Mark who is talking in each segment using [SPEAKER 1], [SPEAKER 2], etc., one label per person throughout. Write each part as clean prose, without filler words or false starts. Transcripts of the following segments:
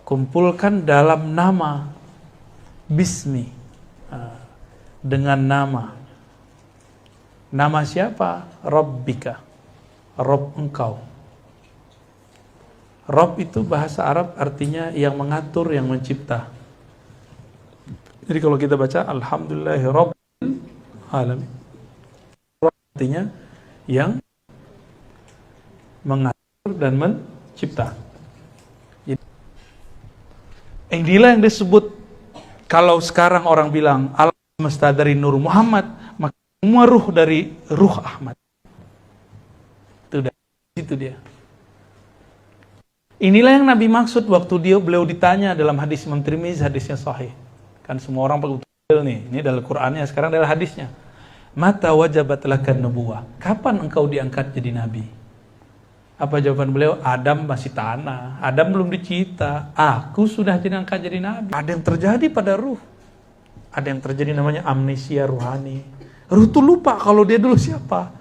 [SPEAKER 1] kumpulkan dalam nama, bismi, dengan nama siapa? Rabbika, Rabb engkau. Rabb itu bahasa Arab artinya yang mengatur, yang mencipta. Jadi kalau kita baca Alhamdulillahi Rabbil Alamin, Rabb artinya yang mengatur dan mencipta. Inilah yang disebut, kalau sekarang orang bilang alam semesta dari Nur Muhammad, maka semua ruh dari ruh Ahmad. Itu dia. Inilah yang Nabi maksud waktu beliau ditanya dalam hadis Imam Tirmizi, hadisnya sahih. Kan semua orang pakai nih, ini dalam Qur'annya, sekarang adalah hadisnya. Mata wajabat lakan nubuwah. Kapan engkau diangkat jadi nabi? Apa jawaban beliau? Adam masih tanah, Adam belum dicipta, aku sudah diangkat jadi nabi. Ada yang terjadi pada ruh. Ada yang terjadi namanya amnesia ruhani. Ruh itu lupa kalau dia dulu siapa.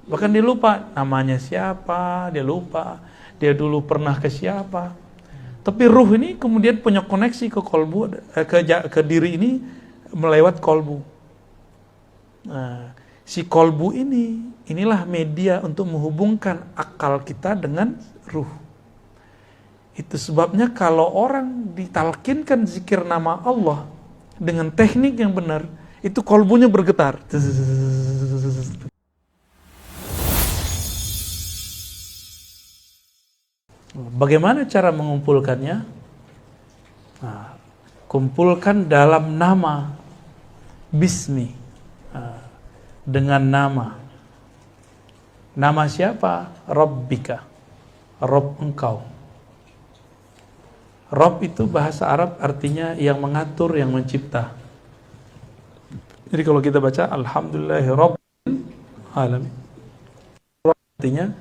[SPEAKER 1] Bahkan dia lupa namanya siapa, dia lupa dia dulu pernah ke siapa. Tapi ruh ini kemudian punya koneksi ke kolbu, ke diri ini melewat kolbu. Nah, si kolbu inilah media untuk menghubungkan akal kita dengan ruh. Itu sebabnya kalau orang ditalkinkan zikir nama Allah dengan teknik yang benar, itu kolbunya bergetar. Bagaimana cara mengumpulkannya? Nah, kumpulkan dalam nama, bismi, dengan nama siapa? Rabbika, Rabb engkau. Rabb itu bahasa Arab artinya yang mengatur, yang mencipta. Jadi kalau kita baca Alhamdulillahi Rabbil Alamin, Rabb artinya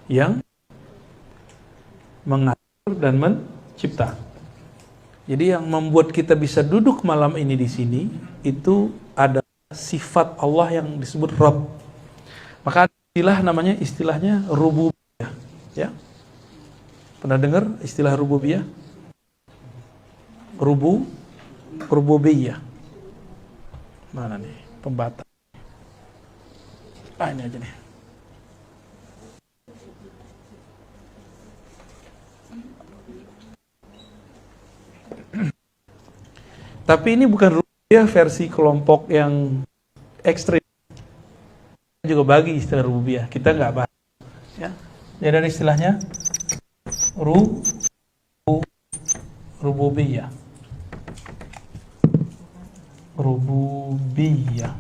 [SPEAKER 1] yang mengatur dan mencipta. Jadi yang membuat kita bisa duduk malam ini di sini itu ada sifat Allah yang disebut Rabb. Maka istilahnya rububiyah, ya. Pernah dengar istilah rububiyah? Rububiyah. Mana nih pembatas? Ini aja nih. Tapi ini bukan rububiyah versi kelompok yang ekstrim. Kita juga bagi istilah rububiyah, kita nggak bahas. Ya. Jadi ada istilahnya rububiyah. Rububiyah.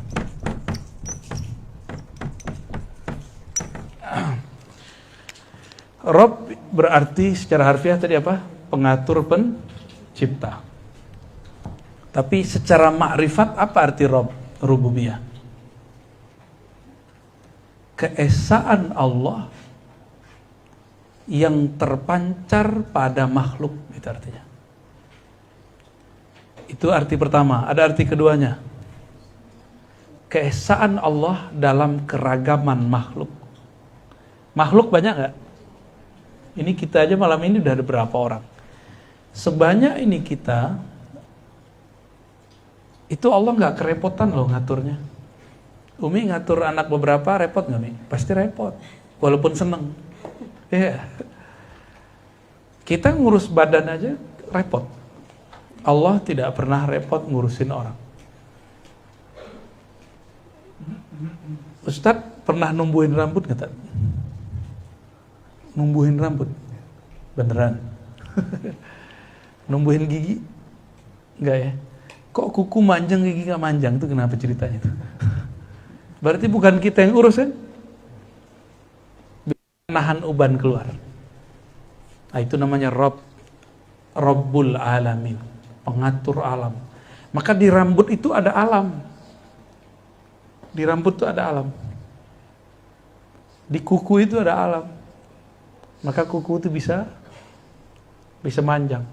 [SPEAKER 1] Rabb berarti secara harfiah tadi apa? Pengatur, pencipta. Tapi secara makrifat apa arti Rabb, rububiyah? Keesaan Allah yang terpancar pada makhluk, itu artinya. Itu arti pertama. Ada arti keduanya. Keesaan Allah dalam keragaman makhluk. Makhluk banyak nggak? Ini kita aja malam ini udah ada berapa orang? Sebanyak ini kita, itu Allah nggak kerepotan loh ngaturnya. Umi ngatur anak beberapa repot nggak, Mi? Pasti repot, walaupun seneng. Ya. Kita ngurus badan aja repot. Allah tidak pernah repot ngurusin orang. Ustadz pernah numbuhin rambut nggak? Numbuhin rambut, beneran? Numbuhin gigi, nggak ya? Kok kuku manjang, gigi nggak manjang? Itu kenapa ceritanya itu? Berarti bukan kita yang urus kan? Nahan uban keluar. Nah, itu namanya Rabb, Rabbul Alamin, pengatur alam. Maka di rambut itu ada alam. Di rambut itu ada alam. Di kuku itu ada alam. Maka kuku itu bisa manjang.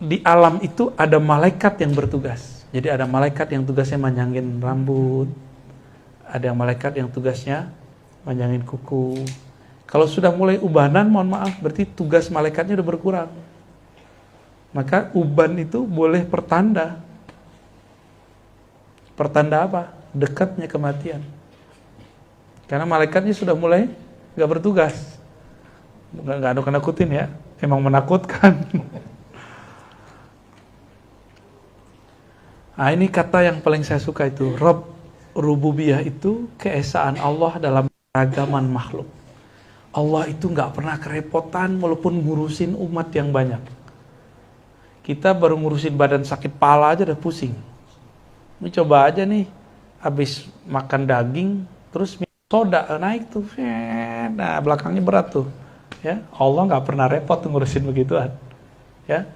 [SPEAKER 1] Di alam itu ada malaikat yang bertugas. Jadi ada malaikat yang tugasnya manjangin rambut. Ada malaikat yang tugasnya manjangin kuku. Kalau sudah mulai ubanan, mohon maaf, berarti tugas malaikatnya udah berkurang. Maka uban itu boleh pertanda. Pertanda apa? Dekatnya kematian. Karena malaikatnya sudah mulai nggak bertugas. Nggak ada nakutin ya, emang menakutkan. Nah, ini kata yang paling saya suka itu, Rabb. Rububiyah itu keesaan Allah dalam ragaman makhluk. Allah itu nggak pernah kerepotan walaupun ngurusin umat yang banyak. Kita baru ngurusin badan sakit pala aja udah pusing. Ini coba aja nih, habis makan daging, terus soda naik tuh, nah belakangnya berat tuh. Ya, Allah nggak pernah repot ngurusin begituan. Ya,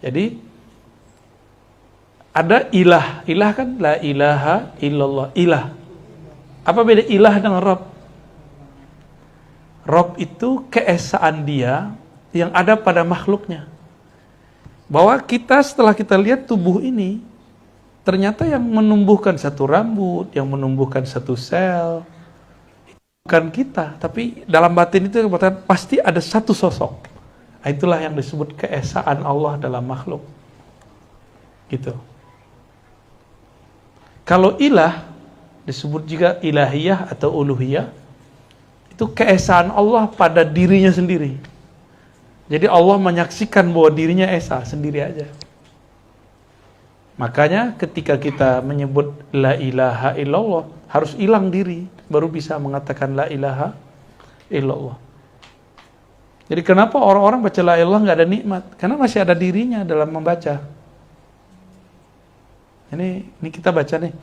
[SPEAKER 1] jadi ada ilah kan la ilaha illallah, ilah. Apa beda ilah dengan Rabb? Rabb itu keesaan dia yang ada pada makhluknya. Bahwa kita setelah kita lihat tubuh ini, ternyata yang menumbuhkan satu rambut, yang menumbuhkan satu sel, itu bukan kita. Tapi dalam batin itu pasti ada satu sosok. Nah, itulah yang disebut keesaan Allah dalam makhluk. Gitu. Kalau ilah, disebut juga ilahiyah atau uluhiyah, itu keesaan Allah pada dirinya sendiri. Jadi Allah menyaksikan bahwa dirinya esa sendiri aja. Makanya ketika kita menyebut la ilaha illallah, harus hilang diri, baru bisa mengatakan la ilaha illallah. Jadi kenapa orang-orang baca la ilallah nggak ada nikmat? Karena masih ada dirinya dalam membaca. Ini kita baca nih,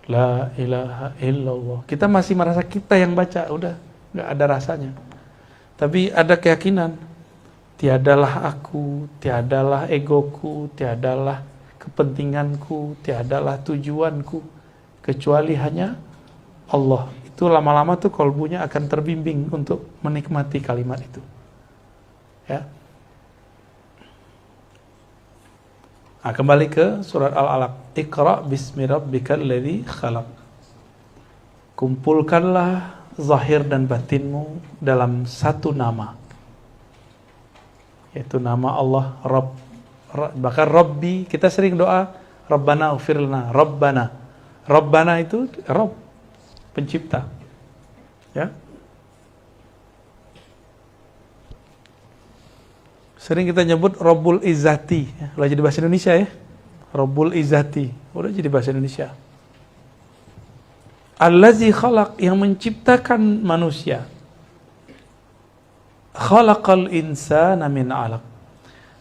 [SPEAKER 1] la ilaha illallah. Kita masih merasa kita yang baca, udah nggak ada rasanya. Tapi ada keyakinan, tiadalah aku, tiadalah egoku, tiadalah kepentinganku, tiadalah tujuanku, kecuali hanya Allah. Itu lama-lama tuh kolbunya akan terbimbing untuk menikmati kalimat itu. Ya. Nah, kembali ke surat Al-Alaq. Iqra bismi rabbikal ladzi khalaq. Kumpulkanlah zahir dan batinmu dalam satu nama, yaitu nama Allah Rabb. Bahkan Rabbi, kita sering doa Rabbana ighfir lana, Rabbana. Rabbana itu Rabb, pencipta. Ya. Sering kita nyebut Rabbul Izzati, udah jadi bahasa Indonesia ya. Rabbul Izzati, udah jadi bahasa Indonesia. Allazi khalaq, yang menciptakan manusia. Khalaqal insana min 'alaq.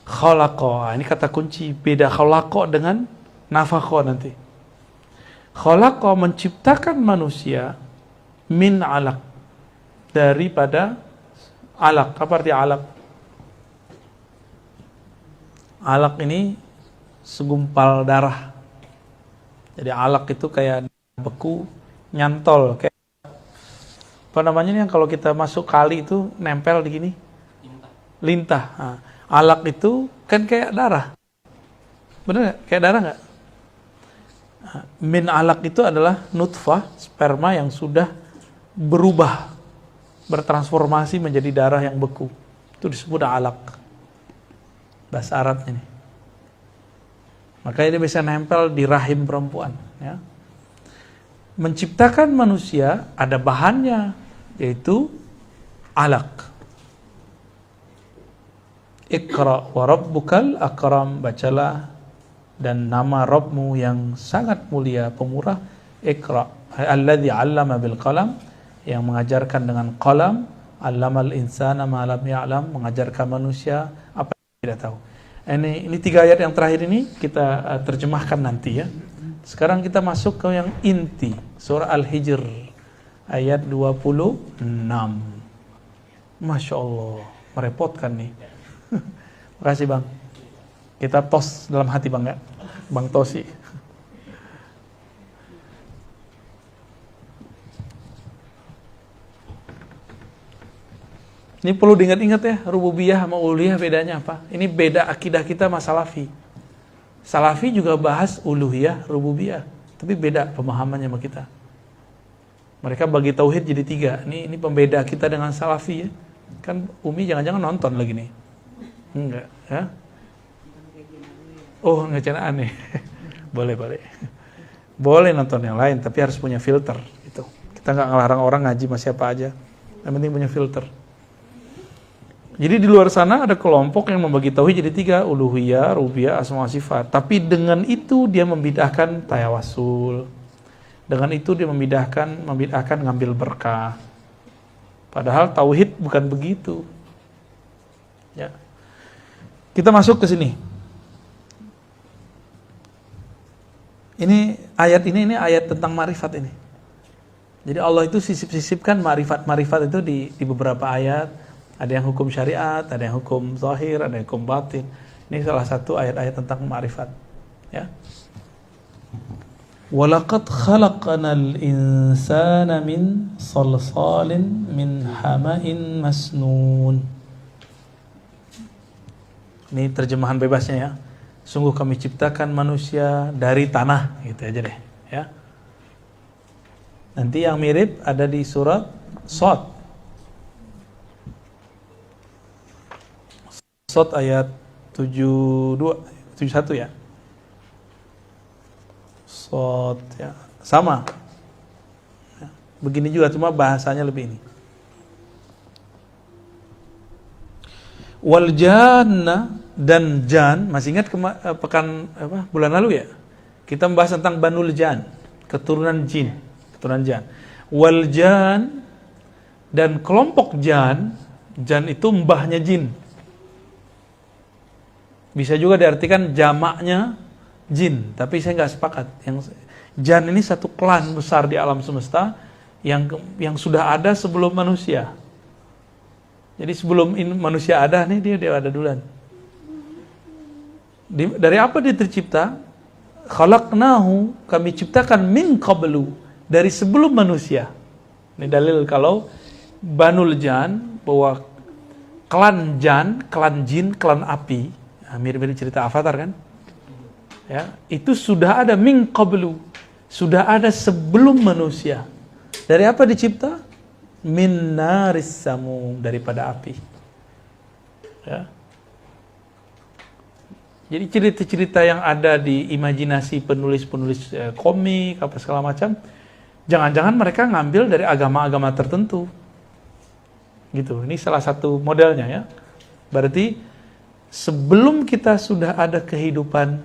[SPEAKER 1] Khalaqa, ini kata kunci, beda khalaqa dengan nafakha nanti. Khalaqa, menciptakan manusia min 'alaq, daripada alaq. Apa arti alaq? Alaq ini segumpal darah. Jadi alaq itu kayak beku, nyantol, kayak apa namanya nih yang kalau kita masuk kali itu nempel di gini? Lintah. Nah, alaq itu kan kayak darah. Bener nggak? Kayak darah nggak? Nah, min alaq itu adalah nutfah, sperma yang sudah berubah, bertransformasi menjadi darah yang beku. Itu disebut alaq. Bahasa Arabnya nih. Makanya dia bisa nempel di rahim perempuan. Ya. Menciptakan manusia ada bahannya, yaitu alaq. Iqra wa rabbukal akram, bacalah dan nama Rabbmu yang sangat mulia pemurah. Iqra, alladzi 'allama bil qalam, yang mengajarkan dengan qalam. 'Allamal insana ma lam ya'lam, mengajarkan manusia apa tidak tahu. Ini 3 ayat yang terakhir ini kita terjemahkan nanti ya. Sekarang kita masuk ke yang inti, surah Al-Hijr ayat 26. Masya Allah, merepotkan nih. Makasih Bang. Kita tos dalam hati Bang ya, Bang Tosi. Ini perlu diingat-ingat ya, rububiyah sama uluhiyah bedanya apa? Ini beda akidah kita sama Salafi. Salafi juga bahas uluhiyah, rububiyah, tapi beda pemahamannya sama kita. Mereka bagi tauhid jadi 3. Ini pembeda kita dengan salafi ya. Kan Umi jangan-jangan nonton lagi nih. Enggak, ya. Oh, ngecana aneh. Boleh. Boleh nonton yang lain, tapi harus punya filter gitu. Kita nggak ngelarang orang ngaji sama siapa aja. Yang penting punya filter. Jadi di luar sana ada kelompok yang membagi tauhid jadi 3, uluhiyah, rububiyah, asma wa sifat. Tapi dengan itu dia membidahkan tayawasul. Dengan itu dia membidahkan ngambil berkah. Padahal tauhid bukan begitu. Ya. Kita masuk ke sini. Ini ayat tentang marifat ini. Jadi Allah itu sisip-sisipkan marifat itu di beberapa ayat. Ada yang hukum syariat, ada yang hukum zahir, ada yang hukum batin. Ini salah satu ayat-ayat tentang marifat. Ya. Walaqad khalaqnal insana min salsalin min hama'in masnun. Ini terjemahan bebasnya ya. Sungguh kami ciptakan manusia dari tanah, gitu aja deh, ya. Nanti yang mirip ada di surat Shad. Shad ayat 71 ya. Shad ya, sama. Ya. Begini juga cuma bahasanya lebih ini. Wal janna, dan jan, masih ingat bulan lalu ya? Kita membahas tentang Banul Jan, keturunan jan. Wal jan, dan kelompok jan itu mbahnya jin. Bisa juga diartikan jamaknya jin, tapi saya nggak sepakat. Yang jan ini satu klan besar di alam semesta yang sudah ada sebelum manusia. Jadi sebelum manusia ada nih dia ada duluan. Dari apa dia tercipta? Khalaqnahu, kami ciptakan min qablu, dari sebelum manusia. Ini dalil kalau Banul Jan, bahwa klan jan, klan jin, klan api, mirip-mirip cerita Avatar kan? Ya, itu sudah ada min qablu, sudah ada sebelum manusia. Dari apa dicipta? Min naris samum, daripada api. Ya. Jadi cerita-cerita yang ada di imajinasi penulis-penulis komik apa segala macam, jangan-jangan mereka ngambil dari agama-agama tertentu. Gitu. Ini salah satu modelnya ya. Berarti sebelum kita sudah ada kehidupan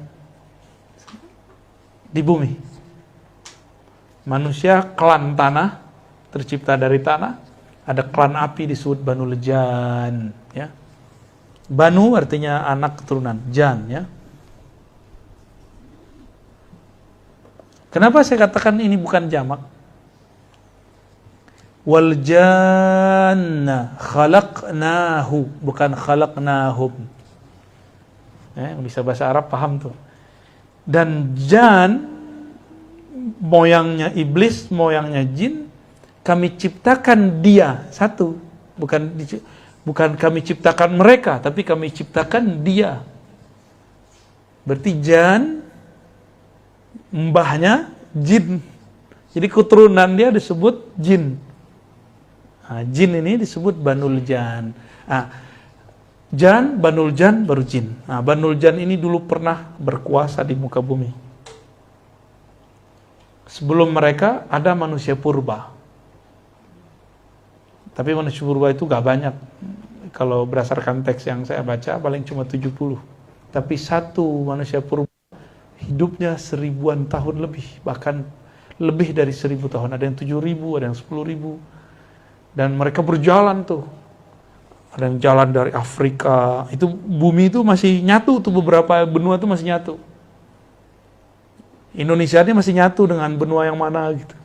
[SPEAKER 1] di bumi, manusia klan tanah, tercipta dari tanah, ada klan api disebut Banul Jan, ya. Banu artinya anak keturunan, Jan, ya. Kenapa saya katakan ini bukan jamak? Wal janna khalaqnahu, bukan khalaqnahum. Yang bisa bahasa Arab paham tuh. Dan jan, moyangnya iblis, moyangnya jin, kami ciptakan dia satu, bukan kami ciptakan mereka, tapi kami ciptakan dia. Berarti jan, mbahnya jin, jadi keturunan dia disebut jin. Nah, jin ini disebut Banul Jan. Nah, Jan, Banul Jan, baru jin. Nah, Banul Jan ini dulu pernah berkuasa di muka bumi. Sebelum mereka ada manusia purba. Tapi manusia purba itu gak banyak. Kalau berdasarkan teks yang saya baca, paling cuma 70. Tapi satu manusia purba hidupnya 1000-an tahun lebih. Bahkan lebih dari 1000 tahun. Ada yang 7000, ada yang 10.000. Dan mereka berjalan tuh. Ada yang jalan dari Afrika. Itu bumi itu masih nyatu tuh, beberapa benua itu masih nyatu. Indonesia ini masih nyatu dengan benua yang mana gitu.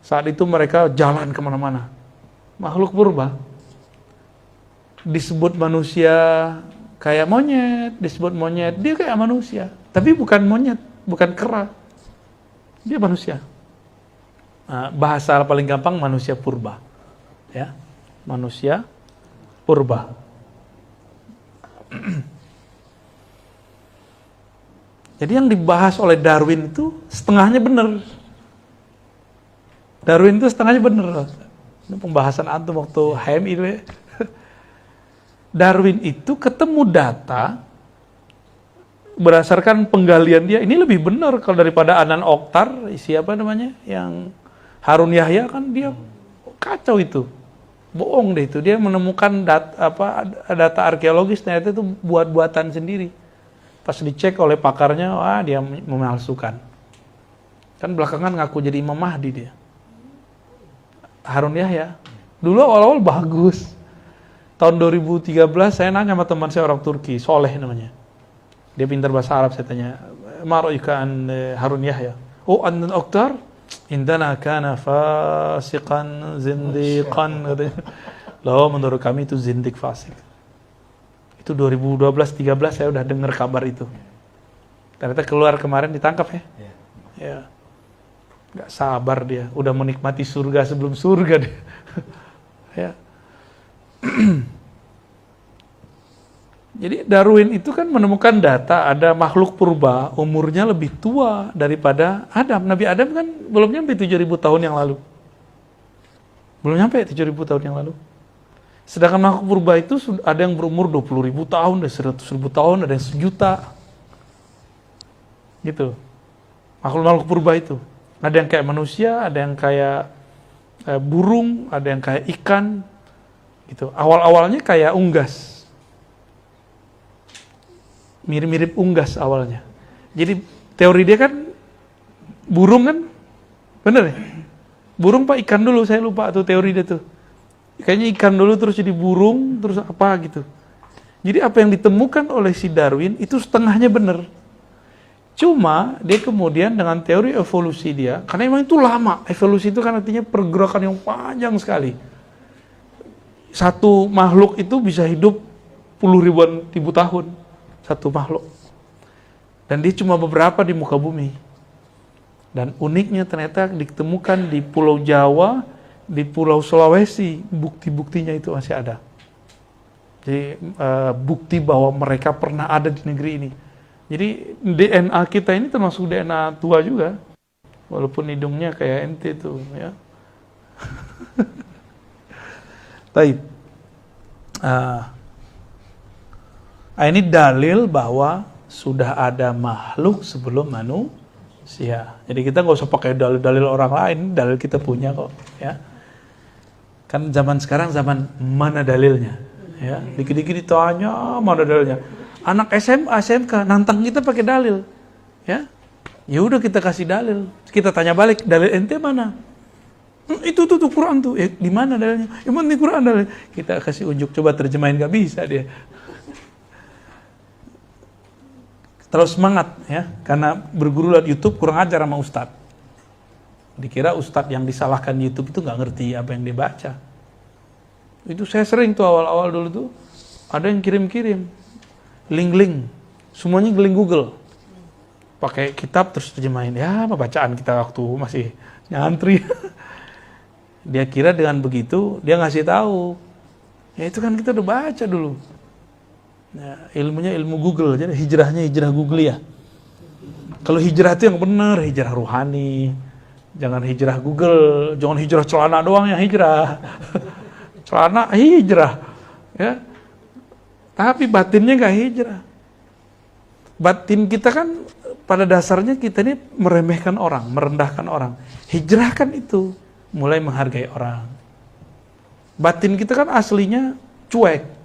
[SPEAKER 1] Saat itu mereka jalan kemana-mana. Makhluk purba. Disebut manusia kayak monyet, disebut monyet, dia kayak manusia. Tapi bukan monyet, bukan kera. Dia manusia. Nah, bahasa paling gampang manusia purba. Ya, manusia purba. Jadi yang dibahas oleh Darwin itu setengahnya benar. Darwin itu setengahnya bener loh. Ini pembahasan antum waktu HMI dulu ya. Darwin itu ketemu data berdasarkan penggalian dia, ini lebih benar kalau daripada Adnan Oktar, siapa namanya, yang Harun Yahya, kan dia kacau itu, bohong deh itu, dia menemukan data arkeologis ternyata itu buat-buatan sendiri. Pas dicek oleh pakarnya, wah dia memalsukan. Kan belakangan ngaku jadi Imam Mahdi dia. Harun Yahya. Dulu awal-awal bagus. Tahun 2013 saya nanya sama teman saya orang Turki, Soleh namanya. Dia pintar bahasa Arab, saya tanya, "Ma ra'yuka an Harun Yahya?" "Oh, Adnan Oktar indana kana fasiqan zindiqan." Loh, menurut kami itu zindik fasik. Itu 2012-13 saya udah dengar kabar itu. Ternyata keluar kemarin, ditangkap ya. Ya. Gak sabar dia, udah menikmati surga sebelum surga dia. Ya. Jadi Darwin itu kan menemukan data ada makhluk purba umurnya lebih tua daripada Adam. Nabi Adam kan belum nyampe 7.000 tahun yang lalu. Belum nyampe 7.000 tahun yang lalu. Sedangkan makhluk purba itu ada yang berumur 20.000 tahun, ada 100.000 tahun, ada yang 1.000.000. Gitu. Makhluk-makhluk purba itu. Ada yang kayak manusia, ada yang kayak burung, ada yang kayak ikan. Gitu. Awal-awalnya kayak unggas. Mirip-mirip unggas awalnya. Jadi teori dia kan burung kan? Bener ya? Burung pak ikan dulu, saya lupa tuh teori dia tuh. Kayaknya ikan dulu terus jadi burung, terus apa gitu. Jadi apa yang ditemukan oleh si Darwin itu setengahnya bener. Cuma dia kemudian dengan teori evolusi dia, karena emang itu lama. Evolusi itu kan artinya pergerakan yang panjang sekali. Satu makhluk itu bisa hidup puluh ribu tahun. Satu makhluk. Dan dia cuma beberapa di muka bumi. Dan uniknya ternyata ditemukan di Pulau Jawa, di Pulau Sulawesi, bukti-buktinya itu masih ada. Jadi bukti bahwa mereka pernah ada di negeri ini. Jadi DNA kita ini termasuk DNA tua juga. Walaupun hidungnya kayak ente tuh ya. Taib. Ini dalil bahwa sudah ada makhluk sebelum manusia. Jadi kita nggak usah pakai dalil-dalil orang lain, dalil kita punya kok. Ya. Kan zaman sekarang zaman mana dalilnya? Ya, dikit-dikit ditanya mana dalilnya. Anak SMA, SMK nantang kita pakai dalil. Ya. Ya udah kita kasih dalil. Kita tanya balik, dalil ente mana? Itu tuh Quran tuh. Di mana dalilnya? Emang di Quran dalil. Kita kasih unjuk, coba terjemahin, nggak bisa dia. Terus semangat ya, karena berguru lewat YouTube kurang ajar sama Ustadz. Dikira Ustadz yang disalahkan YouTube itu nggak ngerti apa yang dia baca. Itu saya sering tuh awal-awal dulu tuh, ada yang kirim-kirim link-link, semuanya link Google. Pakai kitab terus terjemahin. Ya, bacaan kita waktu masih nyantri. Dia kira dengan begitu dia ngasih tahu. Ya itu kan kita udah baca dulu. Ya, ilmunya ilmu Google, jadi hijrahnya hijrah Google ya. Kalau hijrah itu yang benar, hijrah ruhani. Jangan hijrah Google, jangan hijrah celana doang yang hijrah. Celana hijrah, ya. Tapi batinnya nggak hijrah. Batin kita kan pada dasarnya kita ini meremehkan orang, merendahkan orang. Hijrah kan itu mulai menghargai orang. Batin kita kan aslinya cuek.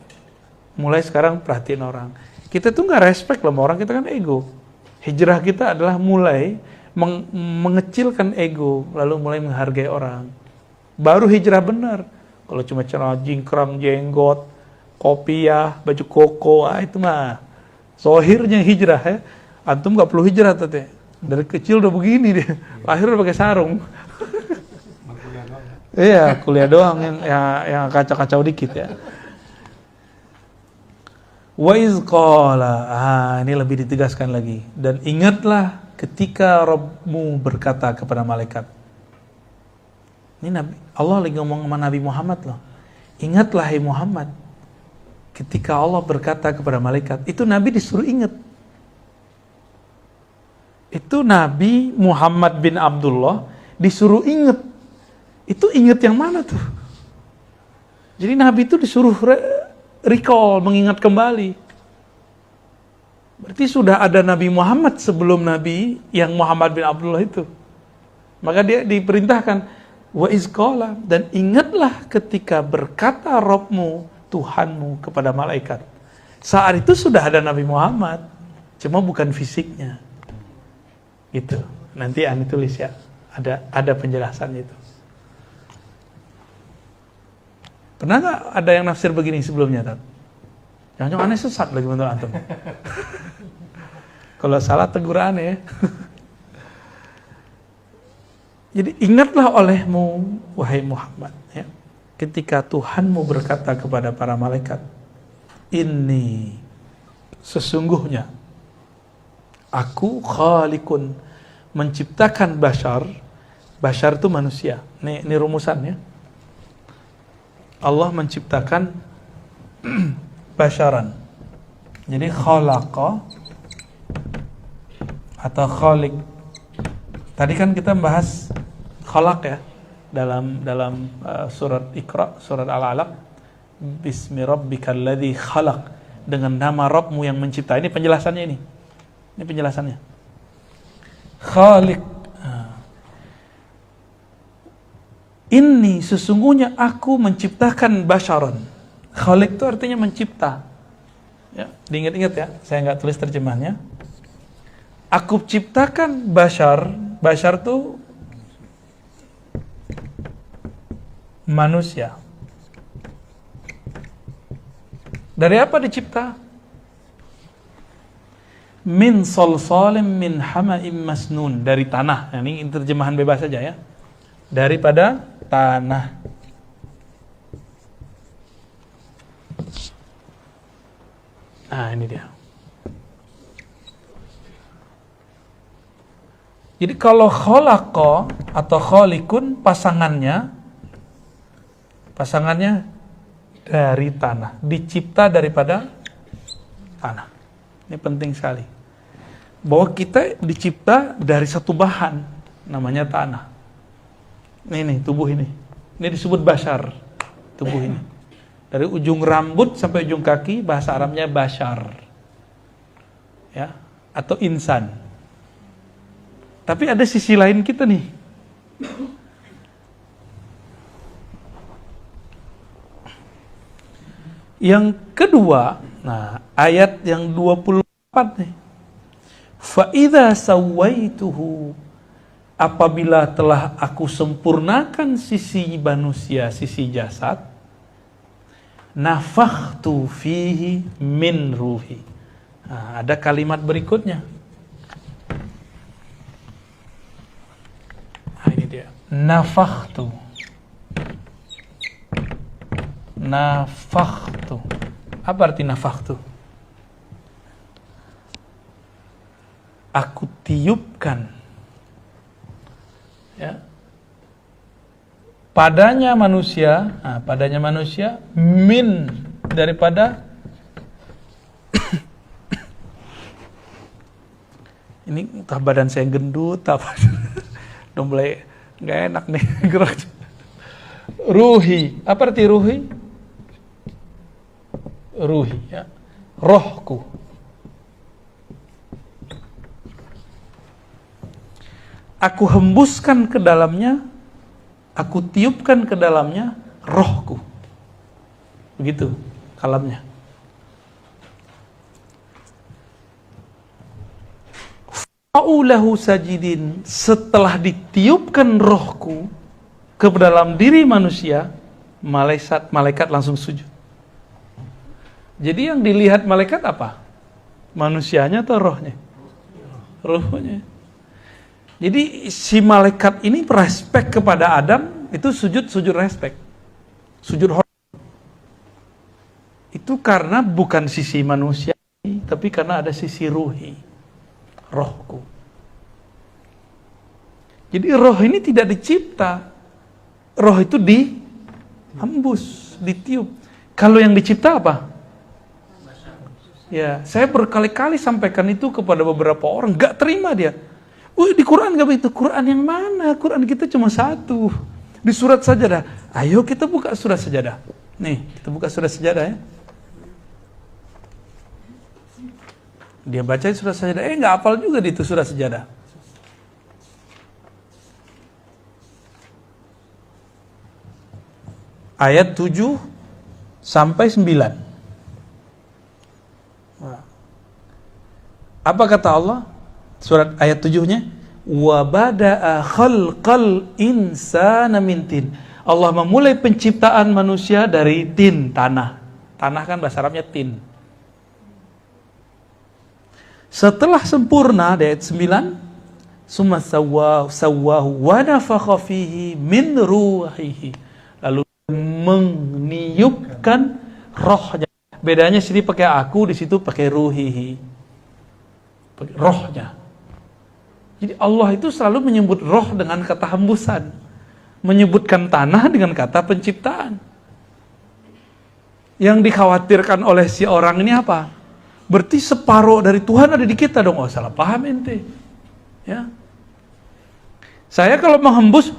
[SPEAKER 1] Mulai sekarang perhatiin orang. Kita tuh nggak respect loh sama orang, kita kan ego. Hijrah kita adalah mulai mengecilkan ego, lalu mulai menghargai orang. Baru hijrah benar. Kalau cuma celana jingkrang, jenggot, kopiah, baju koko, itu mah zohirnya hijrah ya. Antum nggak perlu hijrah tete. Dari kecil udah begini deh. Lahir udah pakai sarung. Iya, kuliah doang yang kacau-kacau dikit ya. Wa iz qala, ini lebih ditegaskan lagi. Dan ingatlah ketika Rabbmu berkata kepada malaikat. Ini Nabi, Allah lagi ngomong sama Nabi Muhammad loh. Ingatlah hai Muhammad, ketika Allah berkata kepada malaikat. Itu Nabi disuruh ingat. Itu Nabi Muhammad bin Abdullah disuruh ingat Itu ingat yang mana tuh? Jadi Nabi itu disuruh recall, mengingat kembali. Berarti sudah ada Nabi Muhammad sebelum Nabi yang Muhammad bin Abdullah itu. Maka dia diperintahkan, wa izqala, dan ingatlah ketika berkata Rabbmu, Tuhanmu kepada malaikat. Saat itu sudah ada Nabi Muhammad, cuma bukan fisiknya. Gitu. Nanti Ani tulis ya, ada penjelasannya itu. Pernah nggak ada yang nafsir begini sebelumnya, Tat? Jangan-jangan aneh sesat lagi menurut antum. Kalau salah tegur aneh. Jadi ingatlah olehmu, wahai Muhammad, ya, ketika Tuhanmu berkata kepada para malaikat, ini sesungguhnya aku khaliqun, menciptakan bashar itu manusia. Ini rumusannya. Allah menciptakan basyaran. Jadi khalaqa atau khaliq. Tadi kan kita bahas khalaq ya dalam surat Iqra, surat Al-Alaq. Bismi rabbikal ladzi khalaq, dengan nama Rabbmu yang mencipta. Ini penjelasannya ini. Ini penjelasannya. Khaliq. Ini sesungguhnya aku menciptakan basyaran. Khaliq itu artinya mencipta. Ya, diingat-ingat ya, saya nggak tulis terjemahannya. Aku ciptakan bashar. Bashar itu manusia. Dari apa dicipta? Min salsalim min hama'im masnun, dari tanah. Nah, ini terjemahan bebas saja ya. Daripada tanah. Nah, ini dia. Jadi kalau khalaqa atau khaliqun pasangannya dari tanah, dicipta daripada tanah. Ini penting sekali. Bahwa kita dicipta dari satu bahan namanya tanah. Ini tubuh ini. Ini disebut bashar, tubuh ini. Dari ujung rambut sampai ujung kaki, bahasa Arabnya bashar. Ya, atau insan. Tapi ada sisi lain kita nih. Yang kedua, nah ayat yang 24 nih. Fa idza sawaituhu, apabila telah aku sempurnakan sisi manusia, sisi jasad, nafakhtu fihi min ruhi. Nah, ada kalimat berikutnya. Nah, ini dia. Nafakhtu. Apa arti nafakhtu? Aku tiupkan, ya, padanya manusia, min, daripada ini entah badan saya gendut apa, udah mulai nggak enak nih gerak. Ruhi, apa arti ruhi? Ruhi, ya, rohku. Aku hembuskan ke dalamnya, aku tiupkan ke dalamnya rohku. Begitu kalamnya. Fa'ulahu sajidin, setelah ditiupkan rohku ke dalam diri manusia, malaikat langsung sujud. Jadi yang dilihat malaikat apa? Manusianya atau rohnya? Rohnya. Jadi si malaikat ini respek kepada Adam, itu sujud respek. Sujud hormat. Itu karena bukan sisi manusia, tapi karena ada sisi ruhi. Rohku. Jadi roh ini tidak dicipta. Roh itu dihembus, ditiup. Kalau yang dicipta apa? Ya, saya berkali-kali sampaikan itu kepada beberapa orang, gak terima dia. Di Quran gak begitu. Quran yang mana? Quran kita cuma satu. Di surat sajadah. Ayo kita buka surat sajadah. Nih, kita buka surat sajadah ya. Dia baca surat sajadah. Nggak hafal juga di itu surat sajadah. Ayat 7 sampai 9. Apa kata Allah? Surat ayat 7-nya, wa bada'a khalqal insana min tin. Allah memulai penciptaan manusia dari tin, tanah. Tanah kan bahasa Arabnya tin. Setelah sempurna di ayat 9, summa sawwahu wa nafakha fihi min ruhihi. Lalu meniupkan rohnya. Bedanya sini pakai aku, di situ pakai ruhihi. Rohnya. Jadi Allah itu selalu menyebut roh dengan kata hembusan, menyebutkan tanah dengan kata penciptaan. Yang dikhawatirkan oleh si orang ini apa? Berarti separuh dari Tuhan ada di kita dong. Oh, salah paham ente. Ya. Saya kalau menghembus,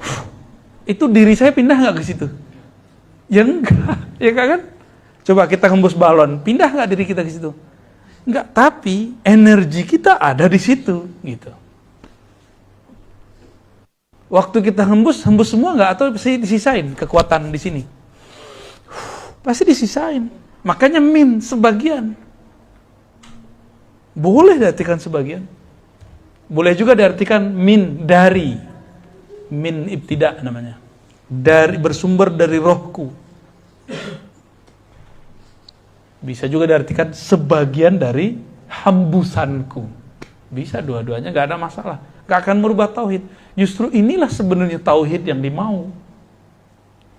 [SPEAKER 1] itu diri saya pindah nggak ke situ? Ya enggak, ya kan? Coba kita hembus balon, pindah nggak diri kita ke situ? Enggak, tapi energi kita ada di situ, gitu. Waktu kita hembus semua nggak, atau pasti disisain kekuatan di sini? Pasti disisain. Makanya min sebagian. Boleh diartikan sebagian. Boleh juga diartikan min dari. Min ibtida namanya. Dari, bersumber dari rohku. Bisa juga diartikan sebagian dari hembusanku. Bisa dua-duanya, gak ada masalah. Gak akan merubah tauhid. Justru inilah sebenarnya tauhid yang dimau.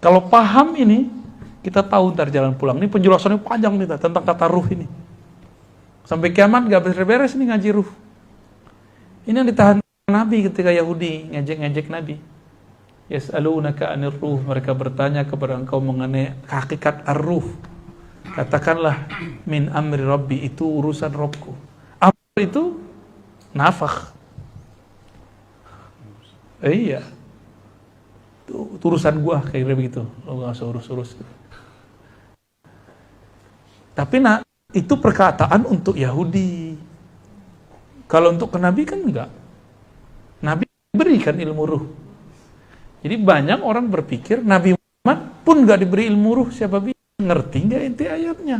[SPEAKER 1] Kalau paham ini, kita tahu ntar jalan pulang. Ini penjelasannya panjang nih tentang kata ruh ini. Sampai kiamat gak beres-beres nih ngaji ruh. Ini yang ditahan Nabi ketika Yahudi ngejek-ngejek Nabi. Yas'alunaka 'anir ruh, mereka bertanya kepada engkau mengenai hakikat ar-ruh. Katakanlah min amri rabbi, itu urusan Rabbku. Amr itu nafakh. Iya. Itu urusan gua, kayak begitu. Lo gak usah urus-urus. Tapi itu perkataan untuk Yahudi. Kalau untuk ke Nabi kan enggak. Nabi berikan ilmu ruh. Jadi banyak orang berpikir Nabi Muhammad pun enggak diberi ilmu ruh, siapa bisa? Ngerti nggak inti ayatnya?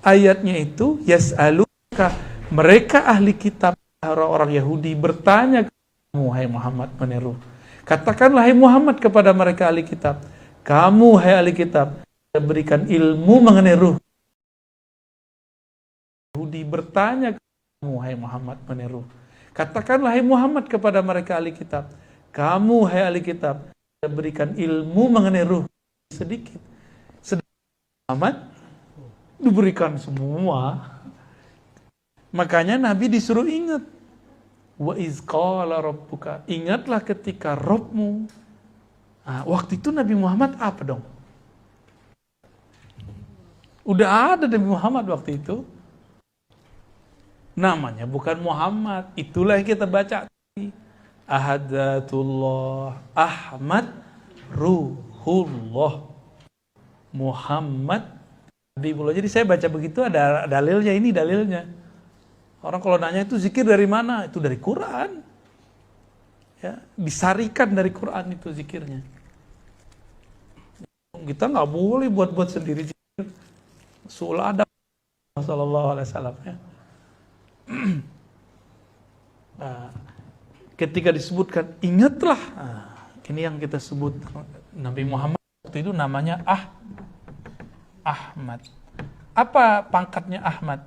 [SPEAKER 1] Ayatnya itu yas'aluka, mereka ahli kitab, orang-orang Yahudi bertanya kamu, hai Muhammad, meniru. Katakanlah hai Muhammad kepada mereka ahli kitab, kamu hai ahli kitab, berikan ilmu mengenai ruh. Yahudi bertanya kamu, hai Muhammad, meniru. Katakanlah hai Muhammad kepada mereka ahli kitab, kamu hai ahli kitab, berikan ilmu mengenai ruh. Sedikit Muhammad diberikan semua. Makanya Nabi disuruh ingat. Wa iz qala rabbuka, ingatlah ketika Rabbmu. Nah, waktu itu Nabi Muhammad apa dong? Udah ada Nabi Muhammad waktu itu. Namanya bukan Muhammad. Itulah yang kita baca. Ahadatullah Ahmad Ruhullah Muhammad Habibullah. Jadi saya baca begitu, ada dalilnya, ini dalilnya. Orang kalau nanya itu zikir dari mana? Itu dari Quran. Ya, disarikan dari Quran itu zikirnya. Kita nggak boleh buat-buat sendiri zikir. Sul adab sallallahu alaihi wasallam ya. Nah, ketika disebutkan ingatlah, ini yang kita sebut Nabi Muhammad waktu itu namanya Ahmad. Apa pangkatnya Ahmad?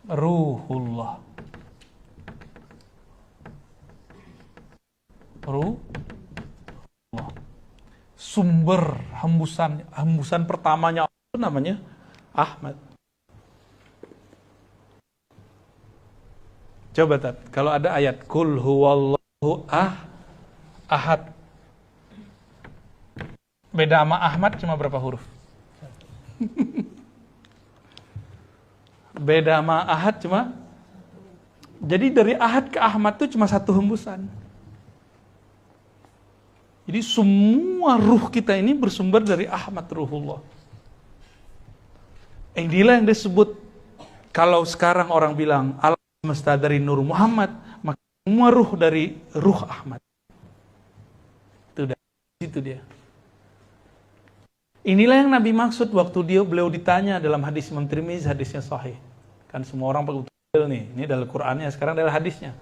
[SPEAKER 1] Ruhullah. Ruhullah. Sumber hembusan pertamanya itu namanya Ahmad. Coba Tat, kalau ada ayat Kul huwallahu ahad. Beda sama Ahmad cuma berapa huruf? Beda sama Ahad cuma. Jadi dari Ahad ke Ahmad itu cuma satu hembusan. Jadi semua ruh kita ini bersumber dari Ahmad Ruhullah. Inilah yang disebut, kalau sekarang orang bilang alam semesta dari Nur Muhammad, maka semua ruh dari ruh Ahmad. Itu dia. Inilah yang Nabi maksud waktu beliau ditanya dalam hadis Imam Tirmizi, hadisnya sahih. Kan semua orang pakai nih, ini dalam Qur'annya, sekarang dalam hadisnya.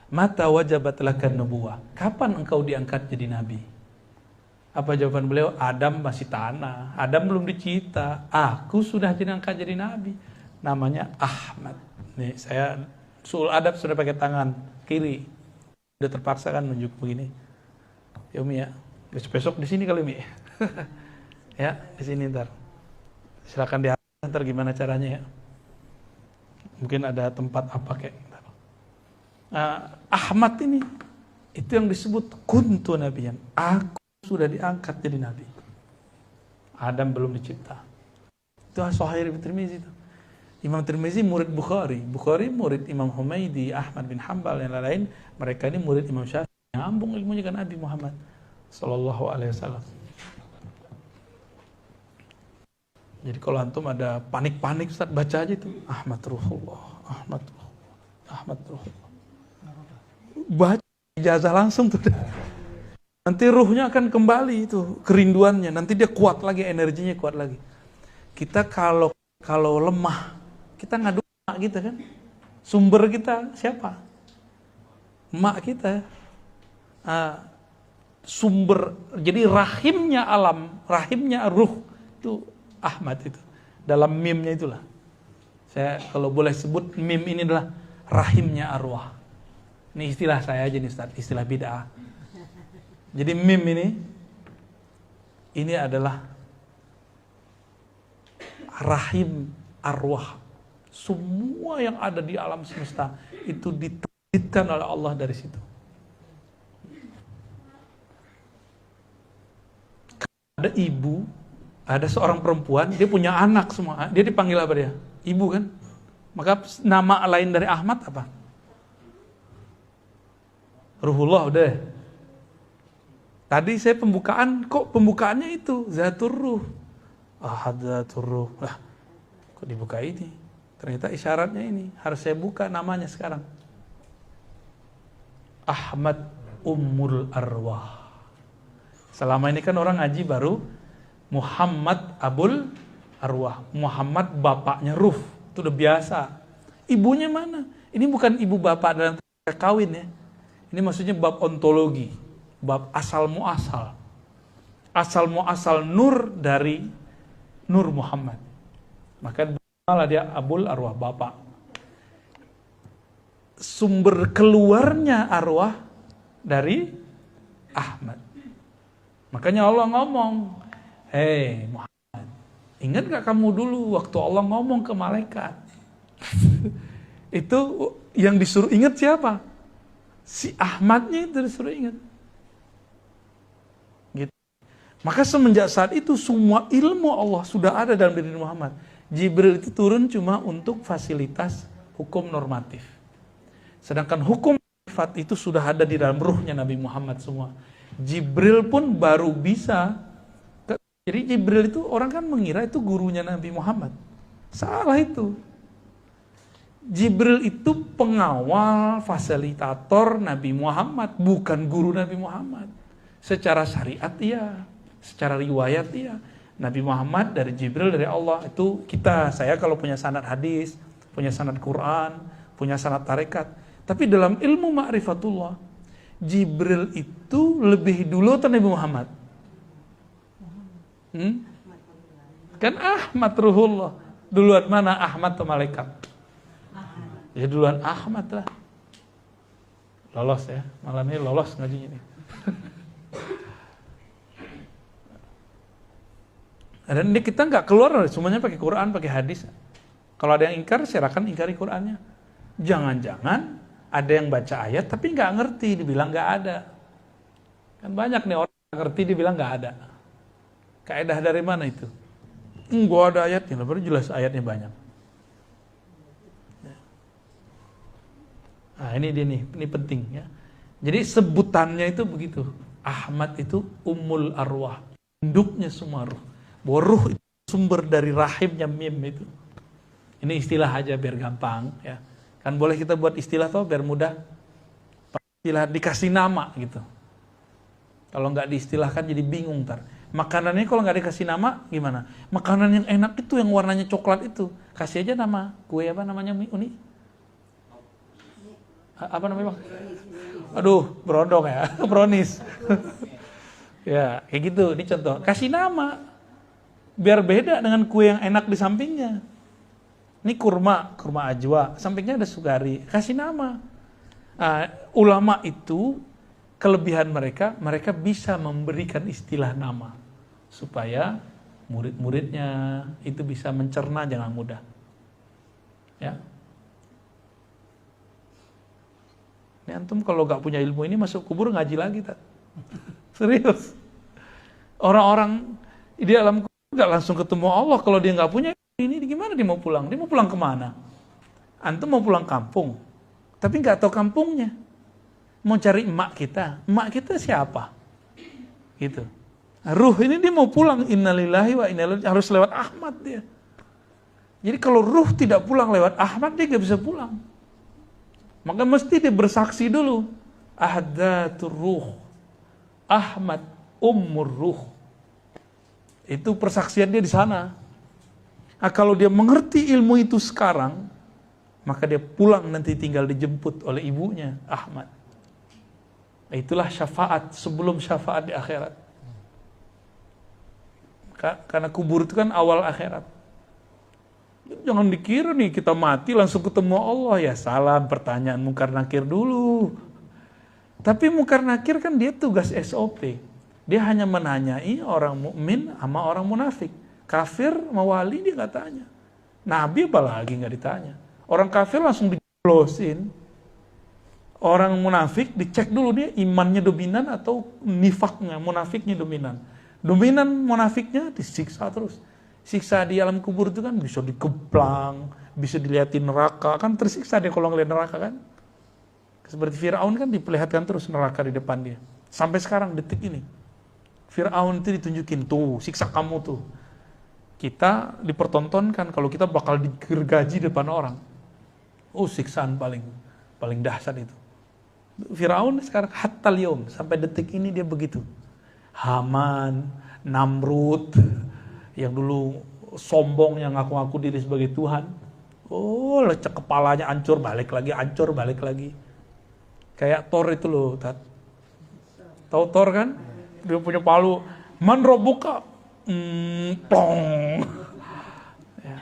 [SPEAKER 1] Mata wajabat lakan nubuwah. Kapan engkau diangkat jadi nabi? Apa jawaban beliau? Adam masih tanah, Adam belum dicipta. Aku sudah diangkat jadi nabi. Namanya Ahmad. Nih, saya sul adab sudah pakai tangan kiri. Udah terpaksa kan nunjuk begini. Ya Umi ya. Besok di sini kali Mi. Ya, di sini ntar. Silakan diantar gimana caranya ya. Mungkin ada tempat apa kayak. Ahmad ini itu yang disebut kuntu nabiyan. Aku sudah diangkat jadi nabi. Adam belum dicipta. Itu Sahih Tirmizi itu. Imam Tirmizi murid Bukhari. Bukhari murid Imam Humaidi, Ahmad bin Hanbal yang lain. Mereka ini murid Imam Syafi'i. Nyambung ilmunya kan Nabi Muhammad sallallahu alaihi wasallam. Jadi kalau antum ada panik-panik Ustaz, baca aja itu Ahmad Ruhullah, Ahmad Ruhullah, Ahmad Ruhullah. Baca ijazah langsung tuh. Nanti ruhnya akan kembali itu kerinduannya. Nanti dia kuat lagi, energinya kuat lagi. Kita kalau lemah, kita ngadu emak kita kan. Sumber kita siapa? Emak kita. Sumber, jadi rahimnya alam, rahimnya ruh itu Ahmad itu. Dalam mimnya itulah. Saya kalau boleh sebut mim ini adalah rahimnya arwah. Ini istilah saya aja nih Ustaz, istilah bid'ah. Jadi mim ini adalah rahim arwah. Semua yang ada di alam semesta itu diterbitkan oleh Allah dari situ. Ada ibu, ada seorang perempuan, dia punya anak semua. Dia dipanggil apa dia? Ibu kan? Maka nama lain dari Ahmad apa? Ruhullah udah. Tadi saya pembukaannya itu Zatur Ruh. Ahad Zatur Ruh. Lah, kok dibuka ini? Ternyata isyaratnya ini. Harus saya buka namanya sekarang. Ahmad Ummul Arwah. Selama ini kan orang ngaji baru Muhammad Abul Arwah. Muhammad bapaknya Ruh. Itu udah biasa. Ibunya mana? Ini bukan ibu bapak dalam kawin ya. Ini maksudnya bab ontologi. Bab asal muasal. Asal muasal nur dari Nur Muhammad. Maka malah dia Abul Arwah, bapak. Sumber keluarnya arwah dari Ahmad. Makanya Allah ngomong, hei Muhammad, ingat gak kamu dulu waktu Allah ngomong ke malaikat? Itu yang disuruh ingat siapa? Si Ahmadnya itu disuruh ingat. Gitu. Maka semenjak saat itu semua ilmu Allah sudah ada dalam diri Muhammad. Jibril itu turun cuma untuk fasilitas hukum normatif. Sedangkan hukum sifat itu sudah ada di dalam ruhnya Nabi Muhammad semua. Jibril pun baru bisa. Jadi Jibril itu orang kan mengira itu gurunya Nabi Muhammad. Salah itu. Jibril itu pengawal, fasilitator Nabi Muhammad, bukan guru Nabi Muhammad. Secara syariat iya, secara riwayat iya. Nabi Muhammad dari Jibril dari Allah. Itu saya kalau punya sanad hadis, punya sanad Quran, punya sanad tarekat. Tapi dalam ilmu ma'rifatullah, Jibril itu lebih dulu atau Nabi Muhammad? Kan Ahmad Ruhullah. Duluan mana Ahmad atau malaikat? Ya duluan Ahmad lah. Lolos ya, malam ini lolos ngajinya nih. Dan ini kita nggak keluar, semuanya pakai Quran, pakai hadis. Kalau ada yang ingkar, silakan ingkari Qurannya. Jangan-jangan ada yang baca ayat tapi nggak ngerti, dibilang nggak ada. Kan banyak nih orang yang ngerti dibilang nggak ada. Kaidah dari mana itu? Enggak ada ayatnya, baru jelas ayatnya banyak. Nah ini dia nih, ini penting ya. Jadi sebutannya itu begitu. Ahmad itu ummul arwah, induknya semua ruh. Bahwa ruh itu sumber dari rahimnya mim itu. Ini istilah aja biar gampang ya. Kan boleh kita buat istilah tuh biar mudah. Istilah dikasih nama gitu. Kalau nggak diistilahkan jadi bingung ntar. Makanannya kalau nggak dikasih nama gimana? Makanan yang enak itu yang warnanya coklat itu. Kasih aja nama. Kue apa namanya Uni? Apa namanya Bang? Aduh, berondong ya. Brownies. Ya, kayak gitu. Ini contoh. Kasih nama. Biar beda dengan kue yang enak di sampingnya. Ini kurma ajwa. Sampingnya ada sugari. Kasih nama. Ulama itu kelebihan mereka bisa memberikan istilah nama supaya murid-muridnya itu bisa mencerna dengan mudah. Ya. Ini antum kalau gak punya ilmu ini masuk kubur ngaji lagi tak? Serius. Orang-orang di alam kubur gak langsung ketemu Allah kalau dia gak punya ini gimana dia mau pulang? Dia mau pulang kemana? Antum mau pulang kampung, tapi gak tahu kampungnya. Mau cari emak kita siapa? Gitu. Ruh ini dia mau pulang, innalillahi wa inna ilaihi harus lewat Ahmad dia. Jadi kalau ruh tidak pulang lewat Ahmad dia gak bisa pulang. Maka mesti dia bersaksi dulu. Ahdatur ruh, Ahmad ummur ruh. Itu persaksian dia di sana. Nah, kalau dia mengerti ilmu itu sekarang, maka dia pulang nanti tinggal dijemput oleh ibunya Ahmad. Itulah syafaat sebelum syafaat di akhirat. Karena kubur itu kan awal akhirat. Jangan dikira nih kita mati langsung ketemu Allah. Ya salam, pertanyaan Munkar Nakir dulu. Tapi Munkar Nakir kan dia tugas SOP. Dia hanya menanyai orang mukmin sama orang munafik. Kafir sama wali dia gak tanya. Nabi apalagi gak ditanya. Orang kafir langsung dijeblosin. Orang munafik dicek dulu dia imannya dominan atau nifaknya, munafiknya dominan. Dominan munafiknya disiksa terus. Siksa di alam kubur itu kan bisa dikeplang, bisa dilihatin neraka, kan tersiksa dia kalau ngeliat neraka kan. Seperti Fir'aun kan diperlihatkan terus neraka di depan dia. Sampai sekarang detik ini. Fir'aun itu ditunjukin tuh, siksa kamu tuh. Kita dipertontonkan kalau kita bakal digergaji depan orang. Oh, siksaan paling dahsyat itu. Firaun sekarang hatta lium sampai detik ini dia begitu. Haman, Namrud yang dulu sombong yang ngaku-ngaku diri sebagai Tuhan. Oh, lecek kepalanya hancur balik lagi. Kayak Thor itu loh, tahu Thor kan? Dia punya palu. Man robuka. Plong. Ya.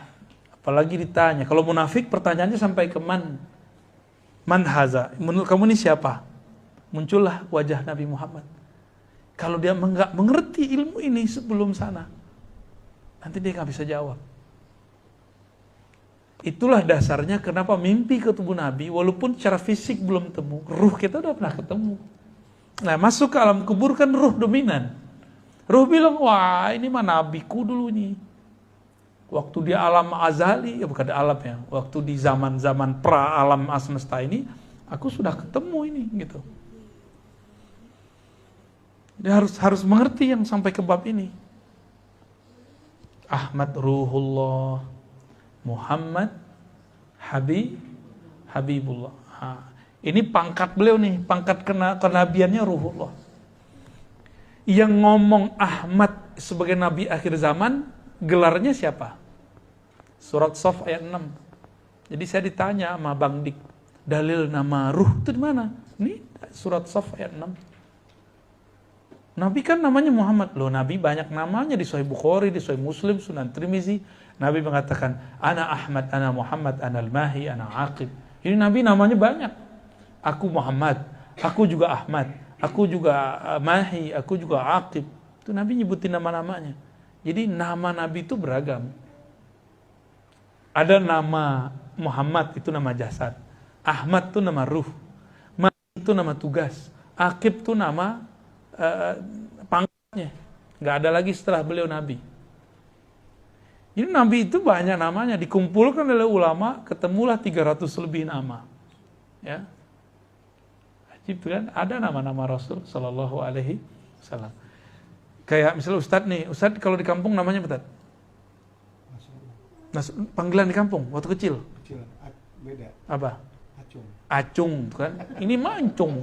[SPEAKER 1] Apalagi ditanya. Kalau munafik pertanyaannya sampai ke man haza. Menurut kamu ini siapa? Muncullah wajah Nabi Muhammad. Kalau dia nggak mengerti ilmu ini sebelum sana, nanti dia nggak bisa jawab. Itulah dasarnya kenapa mimpi ke tubuh Nabi, walaupun secara fisik belum temu, ruh kita udah pernah ketemu. Nah, masuk ke alam kubur kan ruh dominan. Ruh bilang, wah ini mah nabiku dulu nih. Waktu di alam azali, ya bukan di alam ya, waktu di zaman-zaman pra alam semesta ini, aku sudah ketemu ini gitu. Dia harus mengerti yang sampai ke bab ini. Ahmad ruhullah, Muhammad Habibullah. Ini pangkat beliau nih, pangkat kenabiannya ruhullah. Yang ngomong Ahmad sebagai nabi akhir zaman, gelarnya siapa? Surat Shaf ayat 6. Jadi saya ditanya sama Bang Dik, dalil nama ruh itu di mana? Ini surat Shaf ayat 6. Nabi kan namanya Muhammad. Loh, Nabi banyak namanya di Sahih Bukhari, di Sahih Muslim, Sunan Tirmizi. Nabi mengatakan, ana Ahmad, ana Muhammad, ana al-Mahi, ana Aqib. Ini Nabi namanya banyak. Aku Muhammad, aku juga Ahmad, aku juga Mahi, aku juga Aqib. Itu Nabi nyebutin nama-namanya. Jadi nama Nabi itu beragam. Ada nama Muhammad, itu nama jasad. Ahmad itu nama ruh. Mahi itu nama tugas. Aqib itu nama pangkatnya. Nggak ada lagi setelah beliau Nabi. Jadi Nabi itu banyak namanya. Dikumpulkan oleh ulama, ketemulah 300 lebih nama. Ya. Ajib kan? Ada nama-nama Rasul Sallallahu Alaihi Salam. Kayak misalnya Ustadz nih, Ustadz kalau di kampung namanya apa Ustadz? Panggilan di kampung waktu kecil.
[SPEAKER 2] Beda.
[SPEAKER 1] Apa?
[SPEAKER 2] Acung.
[SPEAKER 1] Acung kan? Ini mancung.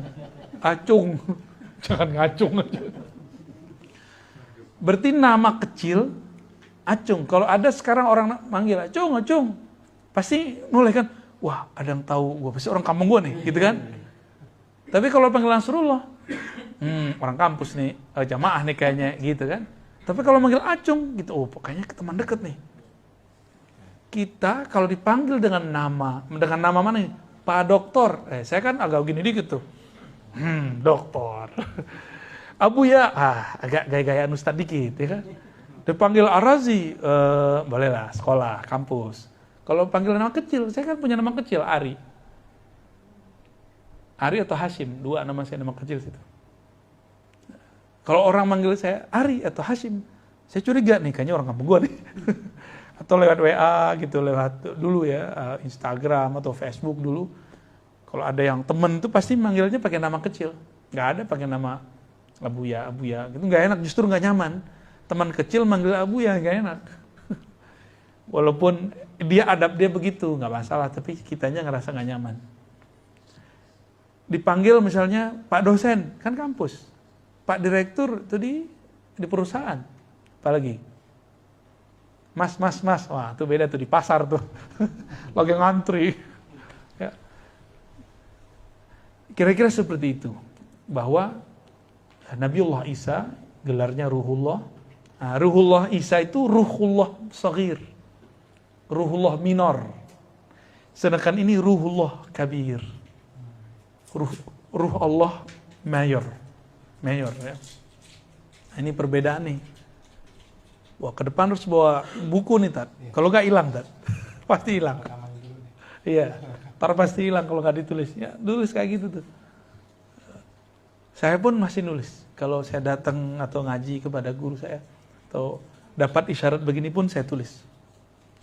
[SPEAKER 1] Acung. Jangan ngacung aja. Berarti nama kecil Acung. Kalau ada sekarang orang manggil Acung, Acung, pasti mulai kan, wah ada yang tahu gue, pasti orang kampung gue nih, gitu kan? Tapi kalau panggilan Nasrullah, orang kampus nih, jamaah nih kayaknya, gitu kan? Tapi kalau manggil Acung, gitu, oh kayaknya teman deket nih. Kita kalau dipanggil dengan nama mana nih? Pak Doktor. Saya kan agak gini dikit tuh. Doktor. Abu ya, agak gaya-gayaan Ustadz dikit, ya kan? Dipanggil Arazi, bolehlah, sekolah, kampus. Kalau panggil nama kecil, saya kan punya nama kecil, Ari. Ari atau Hashim, dua nama saya nama kecil situ. Kalau orang manggil saya Ari atau Hashim, saya curiga nih, kayaknya orang kampung gua nih. Atau lewat WA gitu, lewat dulu ya, Instagram atau Facebook dulu. Kalau ada yang temen tuh pasti manggilnya pakai nama kecil. Nggak ada pakai nama Abuya, gitu nggak enak, justru nggak nyaman. Teman kecil manggil Abuya nggak enak. Walaupun adab dia begitu, nggak masalah, tapi kitanya ngerasa nggak nyaman. Dipanggil misalnya Pak Dosen, kan kampus. Pak Direktur itu di perusahaan. Apalagi? Mas, wah itu beda tuh di pasar tuh. Lagi ngantri. Ya. Kira-kira seperti itu. Bahwa Nabiullah Isa, gelarnya Ruhullah. Nah, Ruhullah Isa itu Ruhullah Saghir. Ruhullah Minor. Sedangkan ini Ruhullah Kabir. Ruh Allah Mayor. Ya. Nah, ini perbedaan nih. Wah, ke depan harus bawa buku nih, Tat. Ya. Kalau nggak hilang, Tat. Pasti hilang. Iya, ntar pasti hilang kalau nggak ditulis. Ya, tulis kayak gitu tuh. Saya pun masih nulis. Kalau saya datang atau ngaji kepada guru saya, atau dapat isyarat begini pun saya tulis.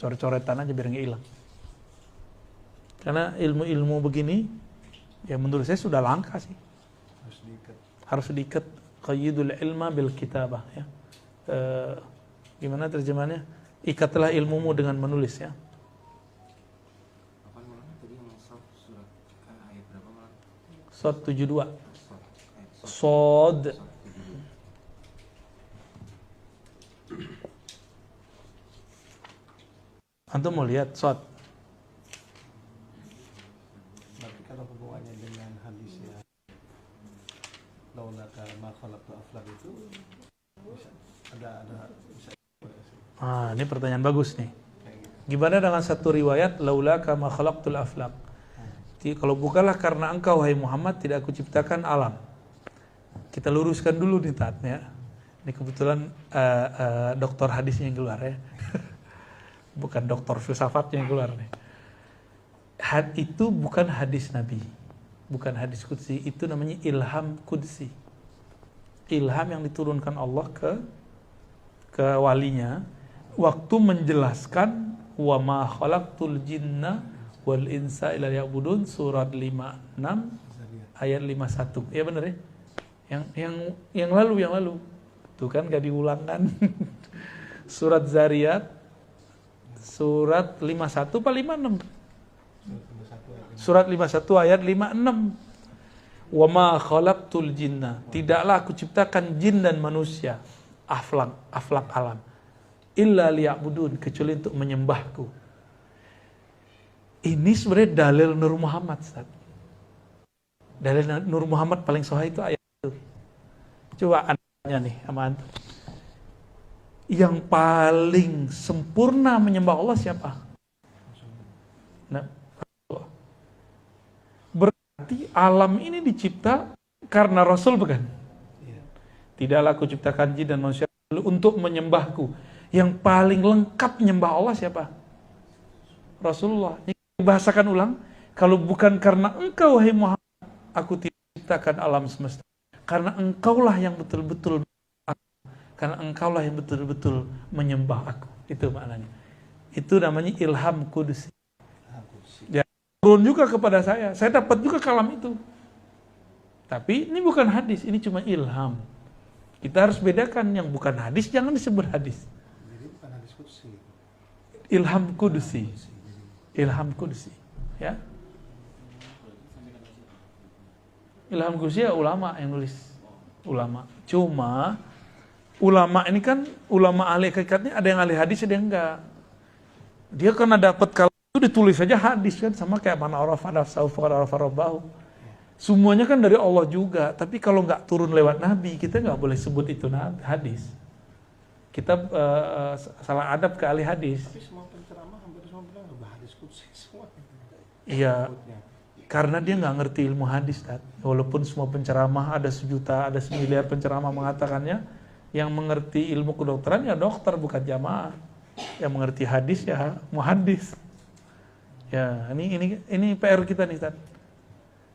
[SPEAKER 1] Coret-coretan aja biar nggak hilang. Karena ilmu-ilmu begini, ya menurut saya sudah langka sih. Harus diikat. Qayyidul ilma bil kitabah. Ya. Gimana terjemahannya? Ikatlah ilmumu dengan menulis ya. Sod 72. Sod. Antum mau lihat Sod?
[SPEAKER 2] Berarti kalau hubungannya dengan hadis ya, laulaka ma khalaqtu aflaq itu bisa ada bisa.
[SPEAKER 1] Ini pertanyaan bagus nih. Gimana dengan satu riwayat laulaka ma khalaqtul aflaq? Kalau bukanlah karena engkau wahai Muhammad tidak aku ciptakan alam. Kita luruskan dulu nih Tat ya. Ini kebetulan doktor hadisnya yang keluar ya. Bukan doktor filsafatnya yang keluar nih. Itu bukan hadis Nabi. Bukan hadis qudsi, itu namanya ilham qudsi. Ilham yang diturunkan Allah ke walinya waktu menjelaskan wa ma khalaqtul jinna wal insa illa liya'budun, surat 56 ayat 51. Ya benar ya? Yang lalu. Tuh kan gak diulang kan? Surat Zariyat surat 51 apa 56? Surat 51 ayat 56. Wa ma khalaqtul jinna, tidaklah aku ciptakan jin dan manusia, aflak alam, illa liya'budun, kecuali untuk menyembahku. Ini sebenarnya dalil Nur Muhammad, Ustaz. Dalil Nur Muhammad paling sahih itu ayat itu. Coba anaknya nih sama antum. Yang paling sempurna menyembah Allah siapa? Nah, berarti alam ini dicipta karena Rasul bukan? Tidaklah aku ciptakan jin dan manusia untuk menyembahku. Yang paling lengkap menyembah Allah siapa? Rasulullah. Dibahasakan ulang, kalau bukan karena engkau wahai Muhammad, aku tidak ciptakan alam semesta. Karena engkaulah yang betul-betul karena engkaulah yang betul-betul menyembah aku. Itu maknanya. Itu namanya ilham qudsi. Ya, turun juga kepada saya dapat juga kalam itu. Tapi ini bukan hadis, ini cuma ilham. Kita harus bedakan yang bukan hadis, jangan disebut hadis.
[SPEAKER 2] Jadi bukan hadis qudsi.
[SPEAKER 1] Ilham kudusi. Ilham kudusi. Ya. Ilham kudusi ya ulama yang nulis. Ulama. Cuma ulama ini kan ulama ahli hakikatnya ada yang ahli hadis, ada yang enggak. Dia karena dapat kalau itu ditulis saja hadis kan, sama kayak mana arafa nafsahu faqad arafa rabbahu. Semuanya kan dari Allah juga, tapi kalau nggak turun lewat Nabi, kita nggak boleh sebut itu hadis. Kita salah adab ke ahli hadis.
[SPEAKER 2] Tapi semua penceramah hampir semua bilang hadis qudsi semua.
[SPEAKER 1] Iya, karena dia nggak ngerti ilmu hadis, Tat. Walaupun semua penceramah ada 1 juta, ada 1 miliar penceramah mengatakannya, yang mengerti ilmu kedokteran ya dokter bukan jamaah. Yang mengerti hadis ya muhaddis. Ya, ini PR kita nih, Tat.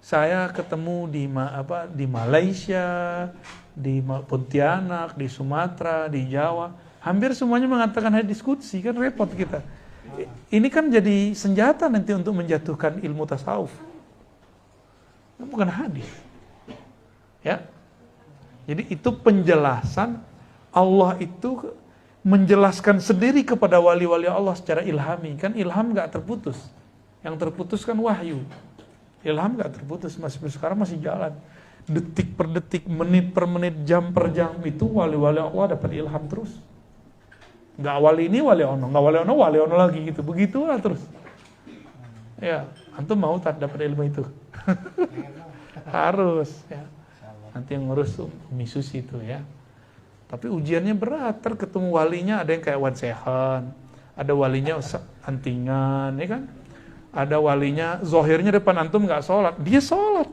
[SPEAKER 1] Saya ketemu di Malaysia, di Pontianak, di Sumatera, di Jawa, hampir semuanya mengatakan hadis qudsi, kan repot kita. Ini kan jadi senjata nanti untuk menjatuhkan ilmu tasawuf. Bukan hadis. Ya. Jadi itu penjelasan Allah itu menjelaskan sendiri kepada wali-wali Allah secara ilhami. Kan ilham gak terputus. Yang terputus kan wahyu. Ilham gak terputus, sekarang masih jalan. Detik per detik, menit per menit, jam per jam, itu wali-wali Allah dapat ilham terus. Gak wali ini, wali ono. Gak wali ono lagi gitu. Begitulah terus. Ya, antum mau tak dapat ilmu itu? Harus. Ya. Nanti yang ngurus Umi Susi itu ya. Tapi ujiannya berat. Ketemu walinya ada yang kayak Wan Sehan. Ada walinya antingan, ya kan? Ada walinya, zohirnya depan antum nggak sholat, dia sholat.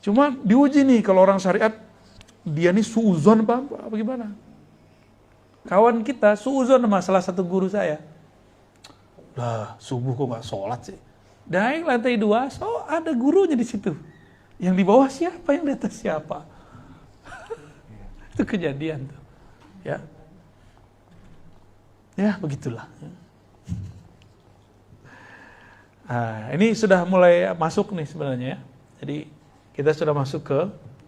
[SPEAKER 1] Cuma diuji nih, kalau orang syariat, dia nih suuzon apa gimana? Kawan kita suuzon sama salah satu guru saya. Lah, subuh kok nggak sholat sih? Naik lantai 2, so ada gurunya di situ. Yang di bawah siapa, yang di atas siapa? Itu kejadian tuh. Ya, ya begitulah. Nah, ini sudah mulai masuk nih sebenarnya ya. Jadi kita sudah masuk ke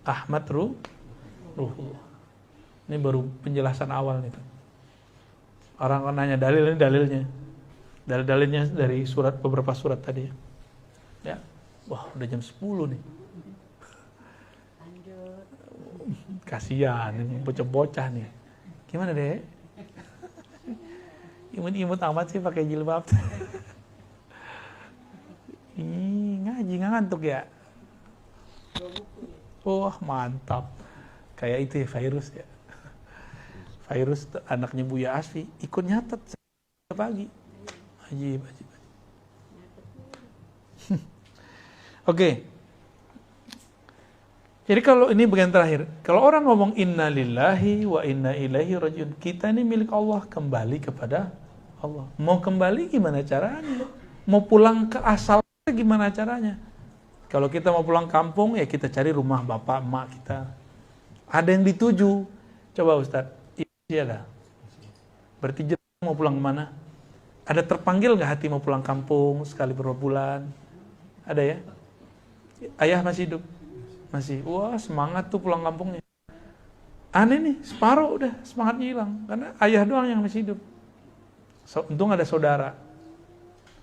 [SPEAKER 1] Ahmad Ruhullah. Ini baru penjelasan awal nih. Orang kan nanya dalil, ini dalilnya. Dalil-dalilnya dari beberapa surat tadi ya. Ya. Wah, udah jam 10 nih. Kasihan ini bocah-bocah nih. Gimana deh? Imut-imut amat sih pakai jilbab. Ngaji nggak ngantuk ya? Wah mantap. Kayak itu ya virus ya. Virus anaknya Buya Asfi ikut nyatet pagi. Ajib. Oke. Jadi kalau ini bagian terakhir, kalau orang ngomong inna lillahi wa inna ilaihi rajiun, kita ini milik Allah, kembali kepada Allah. Mau kembali gimana caranya? Mau pulang ke asal gimana caranya? Kalau kita mau pulang kampung, ya kita cari rumah bapak, emak kita. Ada yang dituju. Coba Ustadz, iya ada. Berarti mau pulang kemana? Ada terpanggil nggak hati mau pulang kampung sekali berapa bulan? Ada ya? Ayah masih hidup? Masih. Wah semangat tuh pulang kampungnya. Aneh nih, separuh udah semangatnya hilang. Karena ayah doang yang masih hidup. Untung ada saudara.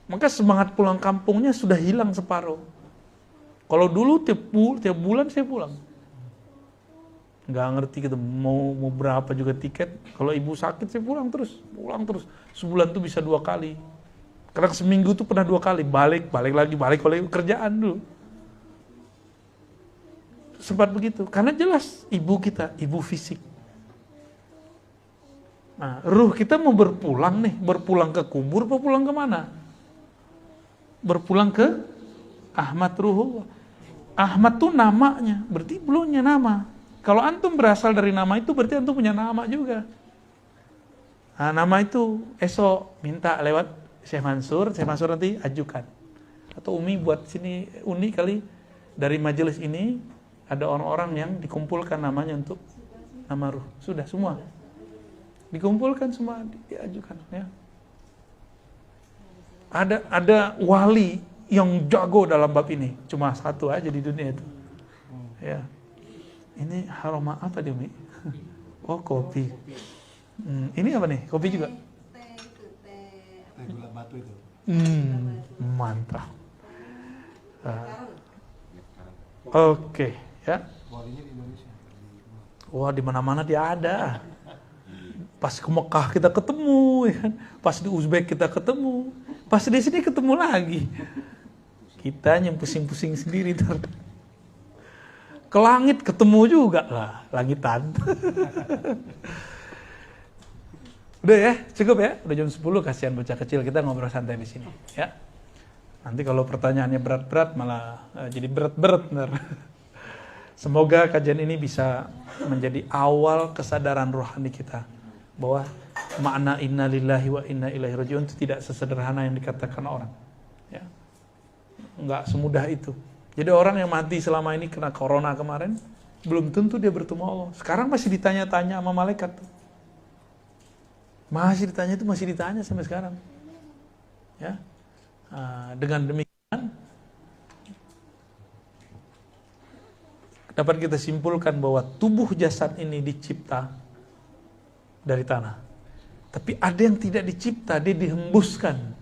[SPEAKER 1] Maka semangat pulang kampungnya sudah hilang separuh. Kalau dulu tiap bulan saya pulang. Nggak ngerti gitu, mau berapa juga tiket. Kalau ibu sakit saya pulang terus. Sebulan tuh bisa 2 kali. Karena seminggu tuh pernah 2 kali. Balik lagi kerjaan dulu. Sempat begitu. Karena jelas ibu kita, ibu fisik. Nah, ruh kita mau berpulang nih. Berpulang ke kubur apa pulang kemana? Berpulang ke Ahmad Ruhullah. Ahmad tuh namanya, berarti belumnya nama. Kalau antum berasal dari nama itu, berarti antum punya nama juga. Nah, nama itu esok minta lewat Syekh Mansur nanti ajukan. Atau Umi buat sini unik kali, dari majelis ini ada orang-orang yang dikumpulkan namanya untuk nama ruh. Sudah semua dikumpulkan, semua diajukan ya. Ada wali yang jago dalam bab ini, cuma 1 aja di dunia itu. Ya. Ini aroma apa dia, Mi? Oh, kopi. Ini apa nih? Kopi juga?
[SPEAKER 2] Teh gula batu itu.
[SPEAKER 1] Mantap. Oke, ya.
[SPEAKER 2] Bolinya di Indonesia.
[SPEAKER 1] Wah, di mana-mana dia ada. Pas ke Mekah kita ketemu, ya kan? Pas di Uzbek kita ketemu, pas di sini ketemu lagi. Kita yang pusing-pusing sendiri tuh. Ke langit ketemu juga lah, langitan. Udah ya, cukup ya. Udah jam 10, kasihan bocah kecil, kita ngobrol santai di sini, ya. Nanti kalau pertanyaannya berat-berat malah jadi berat-berat bener. Semoga kajian ini bisa menjadi awal kesadaran rohani kita bahwa makna inna lillahi wa inna ilaihi rajiun itu tidak sesederhana yang dikatakan orang, ya. Enggak semudah itu. Jadi orang yang mati selama ini kena corona kemarin belum tentu dia bertemu Allah. Sekarang masih ditanya-tanya sama malaikat tuh. Masih ditanya sampai sekarang, ya. Dengan demikian dapat kita simpulkan bahwa tubuh jasad ini dicipta dari tanah. Tapi ada yang tidak dicipta, dia dihembuskan.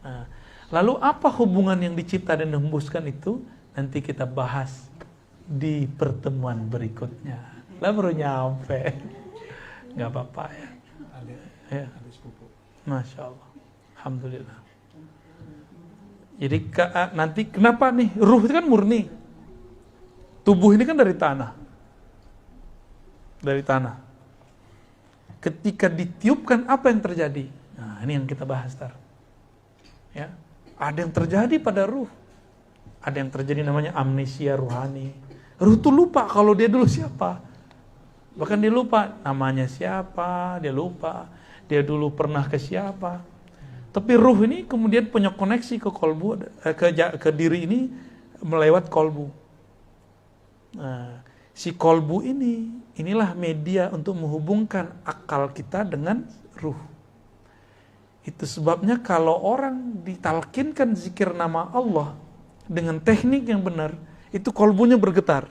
[SPEAKER 1] Nah, lalu apa hubungan yang dicipta dan dihembuskan itu? Nanti kita bahas di pertemuan berikutnya. Lah baru nyampe. Gak apa-apa ya. Ya. Masya Allah. Alhamdulillah. Jadi nanti kenapa nih? Ruh itu kan murni. Tubuh ini kan dari tanah. Dari tanah. Ketika ditiupkan apa yang terjadi? Nah, ini yang kita bahas tar. Ya. Ada yang terjadi pada ruh. Ada yang terjadi namanya amnesia ruhani. Ruh itu lupa kalau dia dulu siapa. Bahkan dia lupa namanya siapa, dia lupa dia dulu pernah ke siapa. Tapi ruh ini kemudian punya koneksi ke kolbu, ke diri ini melewat kolbu. Nah, si kolbu inilah media untuk menghubungkan akal kita dengan ruh. Itu sebabnya kalau orang ditalkinkan zikir nama Allah dengan teknik yang benar, itu kolbunya bergetar.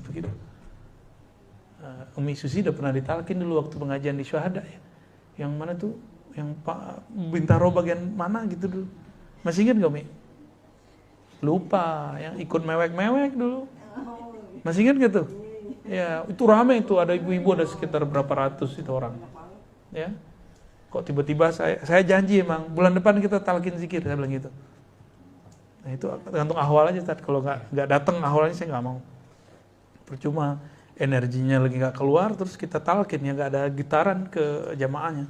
[SPEAKER 1] Begitu. Umi Susi udah pernah ditalkin dulu waktu pengajian di Syuhada ya. Yang mana tuh? Yang Pak Bintaro bagian mana gitu dulu. Masih ingat gak, Mi? Lupa, yang ikut mewek-mewek dulu. Masih ingat gak tuh? Ya, itu rame itu, ada ibu-ibu, ada sekitar berapa ratus itu orang. Ya. Kok tiba-tiba saya janji emang bulan depan kita talkin zikir, saya bilang gitu. Nah, itu tergantung ahwal aja, Tad. Kalau nggak datang ahwalnya saya nggak mau. Percuma energinya lagi nggak keluar, terus kita talkin ya nggak ada gitaran ke jamaahnya.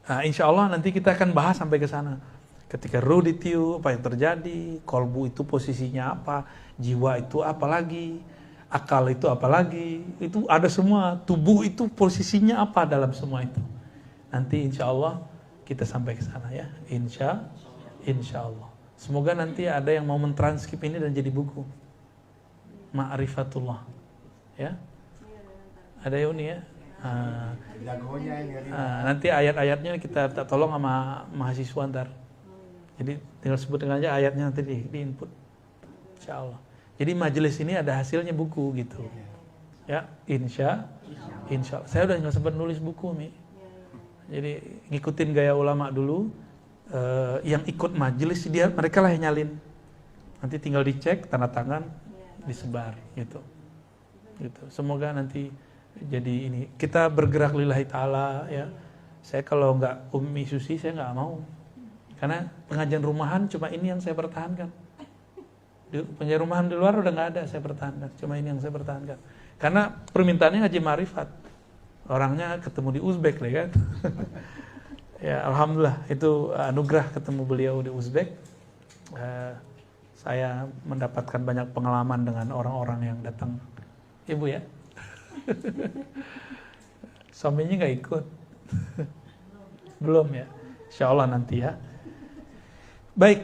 [SPEAKER 1] Nah, insya Allah nanti kita akan bahas sampai ke sana. Ketika ruh ditiup, apa yang terjadi, kolbu itu posisinya apa, jiwa itu apa lagi, akal itu apa lagi, itu ada semua. Tubuh itu posisinya apa dalam semua itu. Nanti insya Allah kita sampai ke sana ya, insya Allah. Semoga nanti ada yang mau mentranskrip ini dan jadi buku. Ma'rifatullah, ya. Ada ya Uni ya. Nanti ayat-ayatnya kita tolong sama mahasiswa ntar. Jadi tinggal sebut dengan aja ayatnya nanti di input, insya Allah. Jadi majelis ini ada hasilnya buku gitu, ya. Insya Allah. Saya udah nggak sempat nulis buku, Mi. Jadi ngikutin gaya ulama dulu. Yang ikut majelis mereka lah yang nyalin. Nanti tinggal dicek tanda tangan, disebar gitu. Semoga nanti jadi ini kita bergerak lillahi ta'ala ya. Saya kalau nggak Umi Susi saya nggak mau, karena pengajian rumahan cuma ini yang saya pertahankan. Pengajian rumahan di luar udah nggak ada saya pertahankan, cuma ini yang saya pertahankan karena permintaannya ngaji ma'rifat, orangnya ketemu di Uzbek lah kan. Ya alhamdulillah itu anugerah ketemu beliau di Uzbek. Saya mendapatkan banyak pengalaman dengan orang-orang yang datang. Ibu ya. Suaminya nggak ikut. Belum ya. Insya Allah nanti ya. Baik,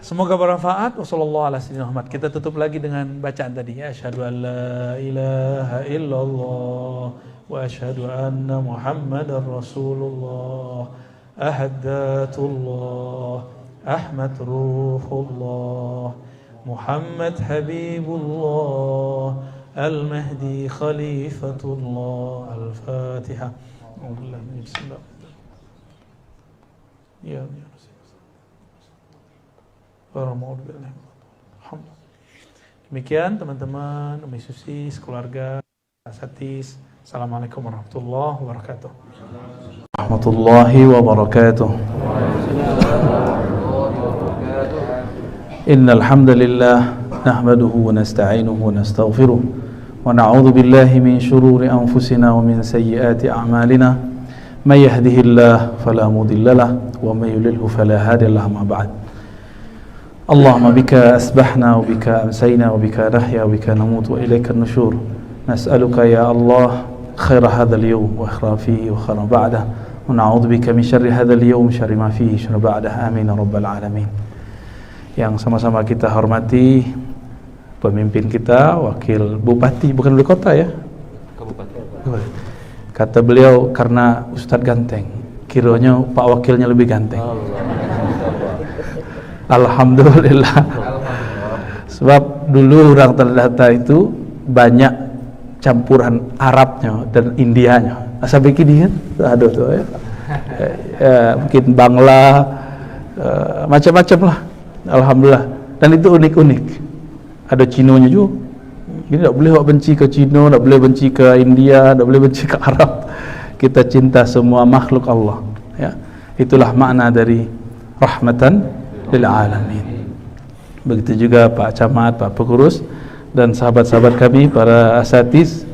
[SPEAKER 1] semoga bermanfaat. Wassalamualaikum. Kita tutup lagi dengan bacaan tadi ya. Asyhadu an la ilaha illallah wa asyhadu anna Muhammadar Rasulullah. Ahdatullah Ahmad Ruhullah Muhammad Habibullah Al-Mahdi Khalifatullah. Al-Fatihah. Bismillah. Ya Alhamdulillah. Demikian teman-teman, Umi Susi, sekeluarga, Satis. Assalamualaikum warahmatullahi wabarakatuh. Warahmatullahi wabarakatuh. Innal hamdalillah nahmaduhu wa nasta'inuhu wa nastaghfiruh wa na'udzu billahi min shururi anfusina wa min sayyiati a'malina. May yahdihillahu fala mudilla lahu wa may yudlilhu fala hadiya lahu. Ma ba'd. Allahumma bika asbahna wa bika amsayna wa bika nahya wa bika namut wa ilaika an-nushur. Nas'aluka ya Allah khaira hadzal yawm wa khaira fihi wa khaira ba'dah wa na'udzu bika min syarri hadzal yawm syarri ma fihi syarri ba'dah. Amin ya rabbal alamin. Yang sama-sama kita hormati pemimpin kita, wakil bupati, bukan wali kota ya? Kabupaten. Kata beliau karena Ustadz ganteng, kiranya Pak Wakilnya lebih ganteng. Alhamdulillah. Sebab dulu orang terdata itu banyak campuran Arabnya dan Indianya. Sampai kini kan, aduh tuh ya. Mungkin Bangla, macam-macam lah. Alhamdulillah. Dan itu unik-unik. Ada Cinonya juga. Ini tak boleh benci ke Cina, tak boleh benci ke India, tak boleh benci ke Arab. Kita cinta semua makhluk Allah. Ya, itulah makna dari rahmatan lil alamin. Begitu juga Pak Camat, Pak Pengurus dan sahabat-sahabat kami para asatiz,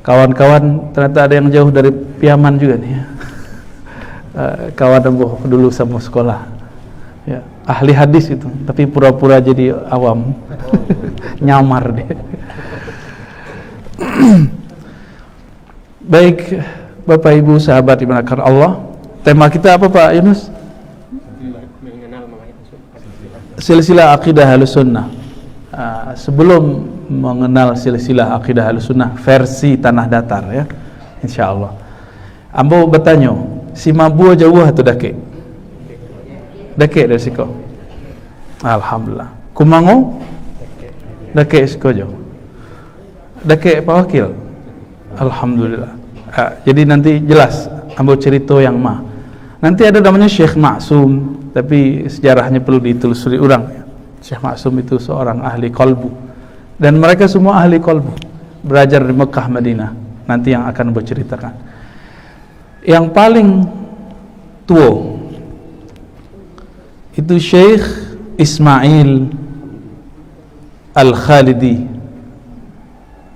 [SPEAKER 1] kawan-kawan. Ternyata ada yang jauh dari Piaman juga nih ya. Kawan dulu sama sekolah ya, ahli hadis itu, tapi pura-pura jadi awam. Nyamar dia. Baik Bapak Ibu sahabat dimuliakan Allah, tema kita apa Pak Yunus? Silsilah akidah Ahlussunnah. Sebelum mengenal silsilah akidah Ahlussunnah versi tanah datar ya, insyaallah. Ambo bertanya, si Mabua jauh atau dake? Dake dari siko. Alhamdulillah. Kumango? Dake siko jauh. Dake Pak Wakil. Alhamdulillah. Jadi nanti jelas ambo cerita yang mah. Nanti ada namanya Syekh Maksum, tapi sejarahnya perlu ditelusuri ulang ya. Syekh Maksum itu seorang ahli qalbu, dan mereka semua ahli qalbu, belajar di Mekah, Madinah. Nanti yang akan berceritakan. Yang paling tua itu Syekh Ismail Al-Khalidi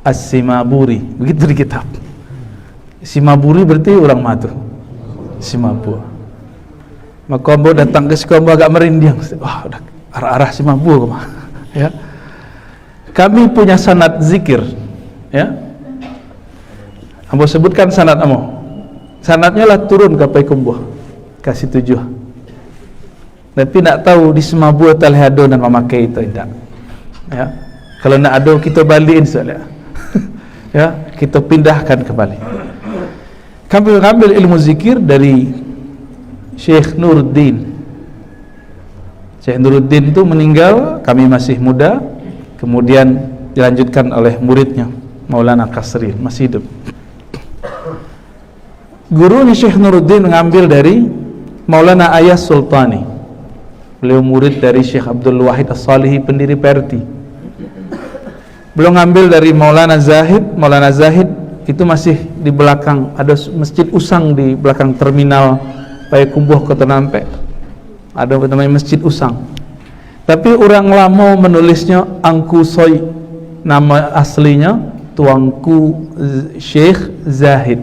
[SPEAKER 1] As-Simaburi, begitu di kitab. Simaburi berarti orang matu, Simabur. Maka ambo datang ke sekolah agak merinding. Wah, udah arah-arah Simabur mah. Ya. Kami punya sanad zikir, ya. Ambo sebutkan sanad ambo. Sanadnya lah turun ke Payakumbuh, kasih 7. Tapi nak tahu di Simabur talhado dan memakai itu tidak. Ya. Kalau nak ada kita balikin soalnya. Ya, kita pindahkan kembali. Kami mengambil ilmu zikir dari Syekh Nuruddin. Syekh Nuruddin itu meninggal, kami masih muda, kemudian dilanjutkan oleh muridnya Maulana Kasri, masih hidup. Gurunya Syekh Nuruddin mengambil dari Maulana Ayas Sultani. Beliau murid dari Syekh Abdul Wahid As-Salihi, pendiri PRT. Beliau ngambil dari Maulana Zahid. Maulana Zahid itu masih di belakang, ada masjid Usang di belakang terminal Payakumbuh Kota Nampe, ada namanya Masjid Usang. Tapi orang lama menulisnya Angku Soy, nama aslinya Tuanku Syekh Zahid.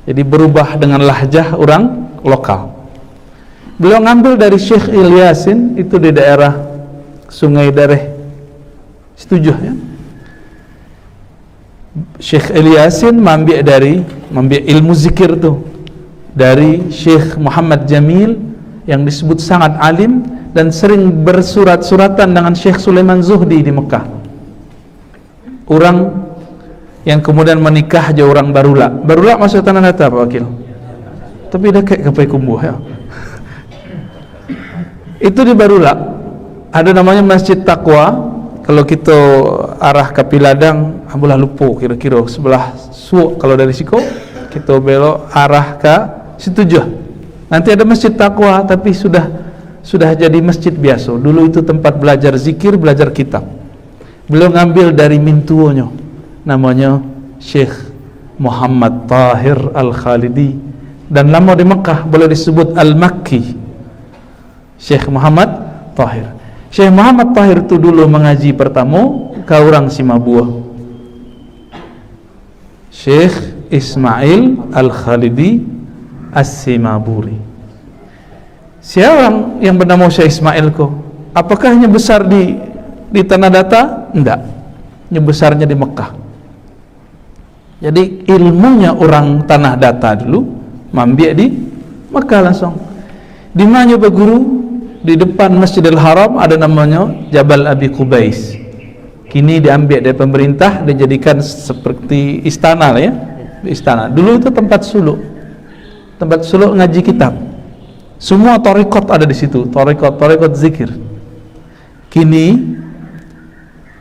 [SPEAKER 1] Jadi berubah dengan lahjah orang lokal. Beliau ngambil dari Syekh Ilyasin, itu di daerah Sungai Dareh. Setuju ya? Syekh Ilyasin mengambil ilmu zikir tuh dari Syekh Muhammad Jamil yang disebut sangat alim dan sering bersurat-suratan dengan Syekh Sulaiman Zuhdi di Mekah. Orang yang kemudian menikah aja orang Barula. Barula masuk tanah datar Pak Wakil. Tapi dah kayak ke Payakumbuh ya. Itu di Barulah ada namanya Masjid Taqwa. Kalau kita arah ke Piladang, ambulah lupa kira-kira sebelah Suuk. Kalau dari Siko kita belok arah ke Situjuh. Nanti ada Masjid Taqwa, tapi sudah jadi masjid biasa. Dulu itu tempat belajar zikir, belajar kitab. Beliau ngambil dari mintuonya, namanya Syekh Muhammad Tahir Al-Khalidi, dan lama di Mekah boleh disebut Al-Makki. Syekh Muhammad Tahir. Syekh Muhammad Tahir itu dulu mengaji pertama ke orang Simabuah. Syekh Ismail Al-Khalidi As-Simaburi. Siapa yang bernama Syekh Ismail kok? Apakah hanya besar di Tanah Data? Enggak. Hanya besarnya di Mekah. Jadi ilmunya orang Tanah Data dulu mambiak di Mekah langsung. Di mana berguru? Di depan Masjidil Haram ada namanya Jabal Abi Qubais. Kini diambil dari pemerintah, dijadikan seperti istana lah ya. Istana. Dulu itu tempat suluk. Tempat suluk ngaji kitab. Semua tarekat ada di situ, tarekat zikir. Kini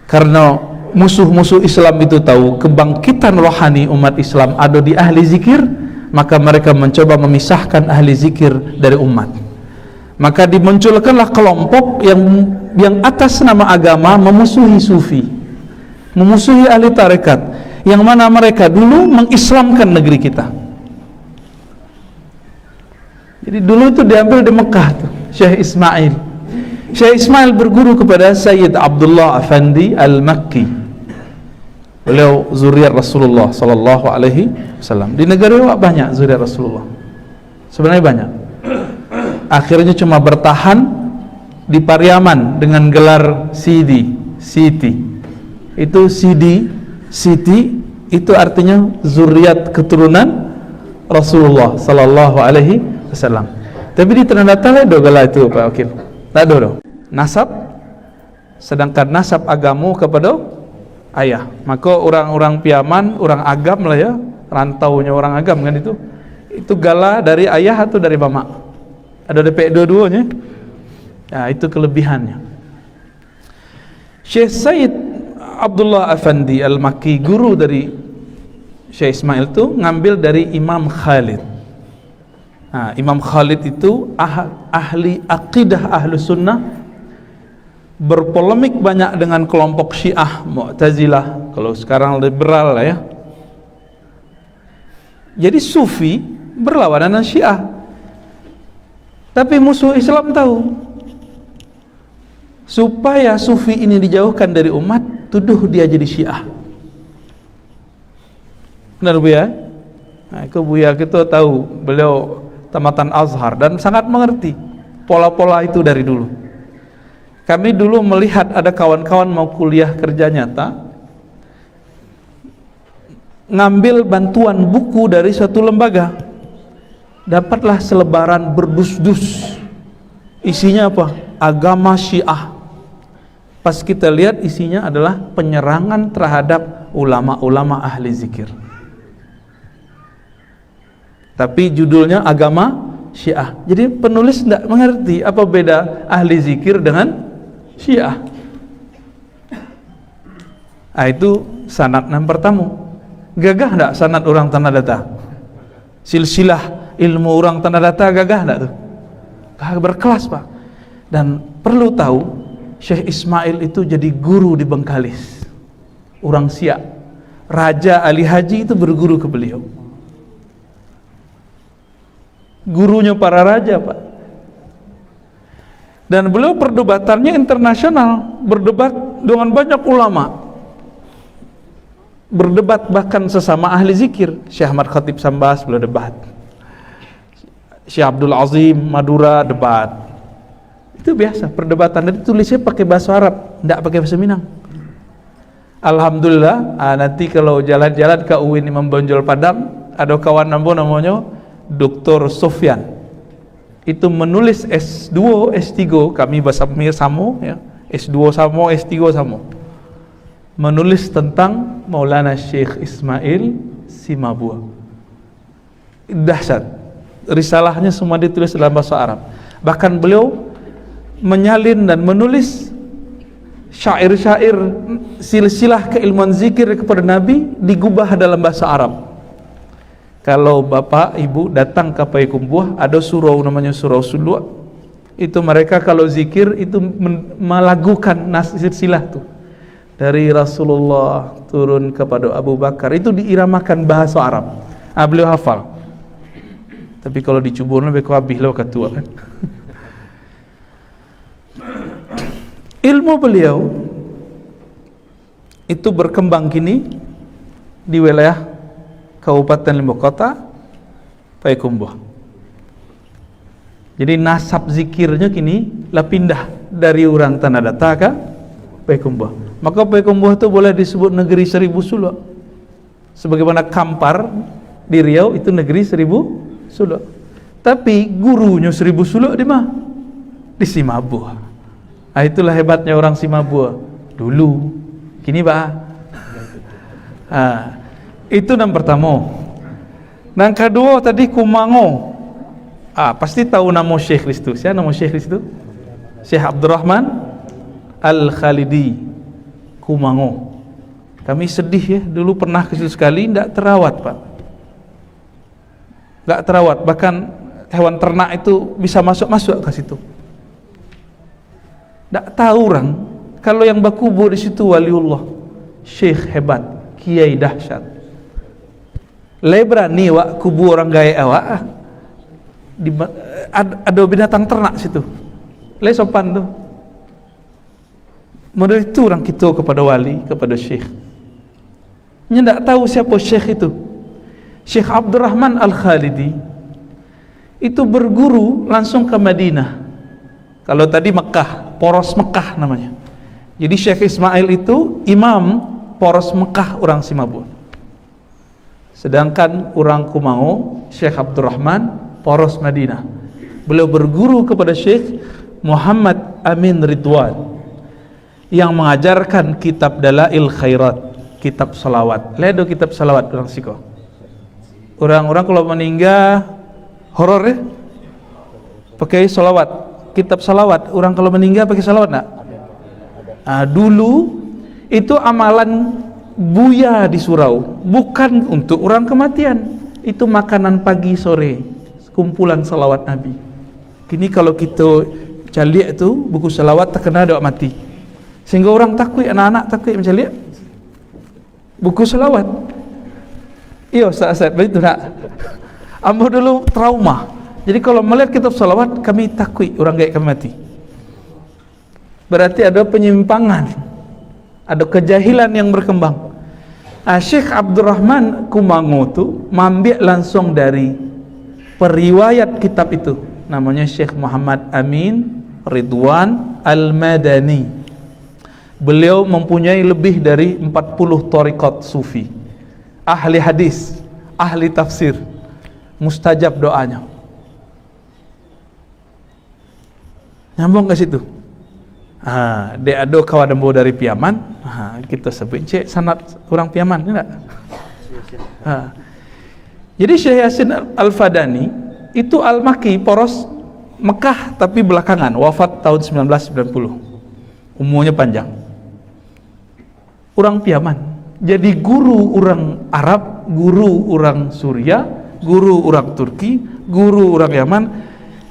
[SPEAKER 1] karena musuh-musuh Islam itu tahu kebangkitan rohani umat Islam ada di ahli zikir, maka mereka mencoba memisahkan ahli zikir dari umat. Maka dimunculkanlah kelompok yang atas nama agama memusuhi sufi, memusuhi ahli tarekat, yang mana mereka dulu mengislamkan negeri kita. Jadi dulu itu diambil di Mekah tuh, Syekh Ismail. Syekh Ismail berguru kepada Sayyid Abdullah Afandi Al-Makki. Beliau zuriat Rasulullah sallallahu alaihi wasallam. Di negara banyak zuriat Rasulullah. Sebenarnya banyak. Akhirnya cuma bertahan di Pariaman dengan gelar Siti. Itu Siti itu artinya zuriat keturunan Rasulullah sallallahu alaihi wasallam. Tapi di Tanah Data ada gelar itu Pak Wakil. Tak ada. Nasab, sedangkan nasab agamu kepada ayah. Maka orang-orang Piaman, orang agam lah ya, rantaunya orang agam kan itu. Itu gala dari ayah atau dari mama? Ada DP dua-duanya. Ya, itu kelebihannya. Syekh Sayyid Abdullah Afandi Al-Makki, guru dari Syekh Ismail itu ngambil dari Imam Khalid. Nah, Imam Khalid itu ahli aqidah ahlu sunnah, berpolemik banyak dengan kelompok Syiah Mu'tazilah, kalau sekarang liberal lah ya. Jadi Sufi berlawanan dengan Syiah, tapi musuh Islam tahu. Supaya Sufi ini dijauhkan dari umat, tuduh dia jadi Syiah. Benar Bu ya? Nah, itu Buya kita tahu, beliau tamatan Azhar dan sangat mengerti pola-pola itu dari dulu. Kami dulu melihat ada kawan-kawan mau kuliah kerja nyata, ngambil bantuan buku dari suatu lembaga, dapatlah selebaran berdus-dus, isinya apa? Agama Syiah. Pas kita lihat isinya adalah penyerangan terhadap ulama-ulama ahli zikir, tapi judulnya agama Syiah. Jadi penulis tidak mengerti apa beda ahli zikir dengan Syiah. Nah, itu sanad yang pertama. Gagah tidak sanad orang Tanah Data? Silsilah ilmu orang Tanah Data gagah tidak tuh? Berkelas Pak. Dan perlu tahu, Syekh Ismail itu jadi guru di Bengkalis, orang Siak. Raja Ali Haji itu berguru ke beliau, gurunya para raja Pak. Dan beliau perdebatannya internasional, berdebat dengan banyak ulama, berdebat bahkan sesama ahli zikir. Syekh Ahmad Khatib Sambas beliau debat, Syekh Abdul Azim Madura debat. Itu biasa perdebatan, dan tulisnya pakai bahasa Arab, tidak pakai bahasa Minang. Alhamdulillah, nanti kalau jalan-jalan ke UIN Imam Bonjol Padang, ada kawan namanya Dr. Sofyan, itu menulis S2, S3, kami bahasa Mir sama ya, S2 sama, S3 sama, menulis tentang Maulana Syekh Ismail Simabua. Dahsyat, risalahnya semua ditulis dalam bahasa Arab. Bahkan beliau menyalin dan menulis syair-syair silsilah keilmuan zikir kepada Nabi digubah dalam bahasa Arab. Kalau bapak ibu datang ke Payakumbuh, ada surau namanya surau Sulwa. Itu mereka kalau zikir itu melagukan silsilah tuh. Dari Rasulullah turun kepada Abu Bakar, itu diiramakan bahasa Arab. Beliau hafal. Tapi kalau dicubur lebih kabih lo ketua kan. Ilmu beliau itu berkembang kini di wilayah Kabupaten Limbok Kota, Payakumbuh. Jadi nasab zikirnya kini lah pindah dari orang Tanah Datar ke Payakumbuh. Maka Payakumbuh itu boleh disebut negeri 1000 suluk. Sebagaimana Kampar di Riau itu negeri 1000 suluk. Tapi gurunya 1000 suluk di mana? Di Simabuh. Nah, itulah hebatnya orang Simabuh dulu. Kini itu yang pertama. Yang kedua tadi Kumango. Pasti tahu nama Syekh itu. Siapa nama Syekh itu? Syekh Abdurrahman Al-Khalidi, Kumango. Kami sedih ya, dulu pernah ke situ sekali, tidak terawat Pak. Tidak terawat, bahkan hewan ternak itu bisa masuk ke situ. Tidak tahu orang kalau yang berkubur di situ waliullah, Syekh hebat, kiai dahsyat. Berani wak kubur orang gaya awak. Ada binatang ternak situ. Sopan tuh. Model itu orang kita kepada wali, kepada syekh. Tidak tahu siapa syekh itu. Syekh Abdurrahman Al-Khalidi itu berguru langsung ke Madinah. Kalau tadi Mekah, poros Mekah namanya. Jadi Syekh Ismail itu imam poros Mekah orang Simabuh. Sedangkan orang Kumango, Syekh Abdurrahman poros Madinah. Beliau berguru kepada Syekh Muhammad Amin Ridwan yang mengajarkan kitab Dalail Khairat, kitab salawat. Ledo kitab salawat orang siko. Orang-orang kalau meninggal horor ya, pakai salawat, kitab salawat. Orang kalau meninggal pakai salawat nak? Dulu itu amalan buya di surau, bukan untuk orang kematian. Itu makanan pagi sore, kumpulan salawat Nabi. Kini kalau kita caliak itu buku salawat terkena doa mati, sehingga orang takut, anak-anak takut mencaliak buku salawat. Iya saat begitu nak. Ambo dulu trauma. Jadi kalau melihat kitab salawat kami takut orang gaya kami mati. Berarti ada penyimpangan, ada kejahilan yang berkembang. Syekh Abdurrahman Kumango itu mengambil langsung dari periwayat kitab itu, namanya Syekh Muhammad Amin Ridwan Al-Madani. Beliau mempunyai lebih dari 40 thariqat sufi, ahli hadis, ahli tafsir, mustajab doanya. Nyambung ke situ. Dia ada kawan dembo dari Piaman. Kita sebut cek sanad orang Piaman, enggak? Jadi Syekh Yasin Al-Fadani itu Al-Maki, poros Mekah tapi belakangan, wafat tahun 1990. Umurnya panjang. Orang Piaman. Jadi guru orang Arab, guru orang Suria, guru orang Turki, guru orang Yaman.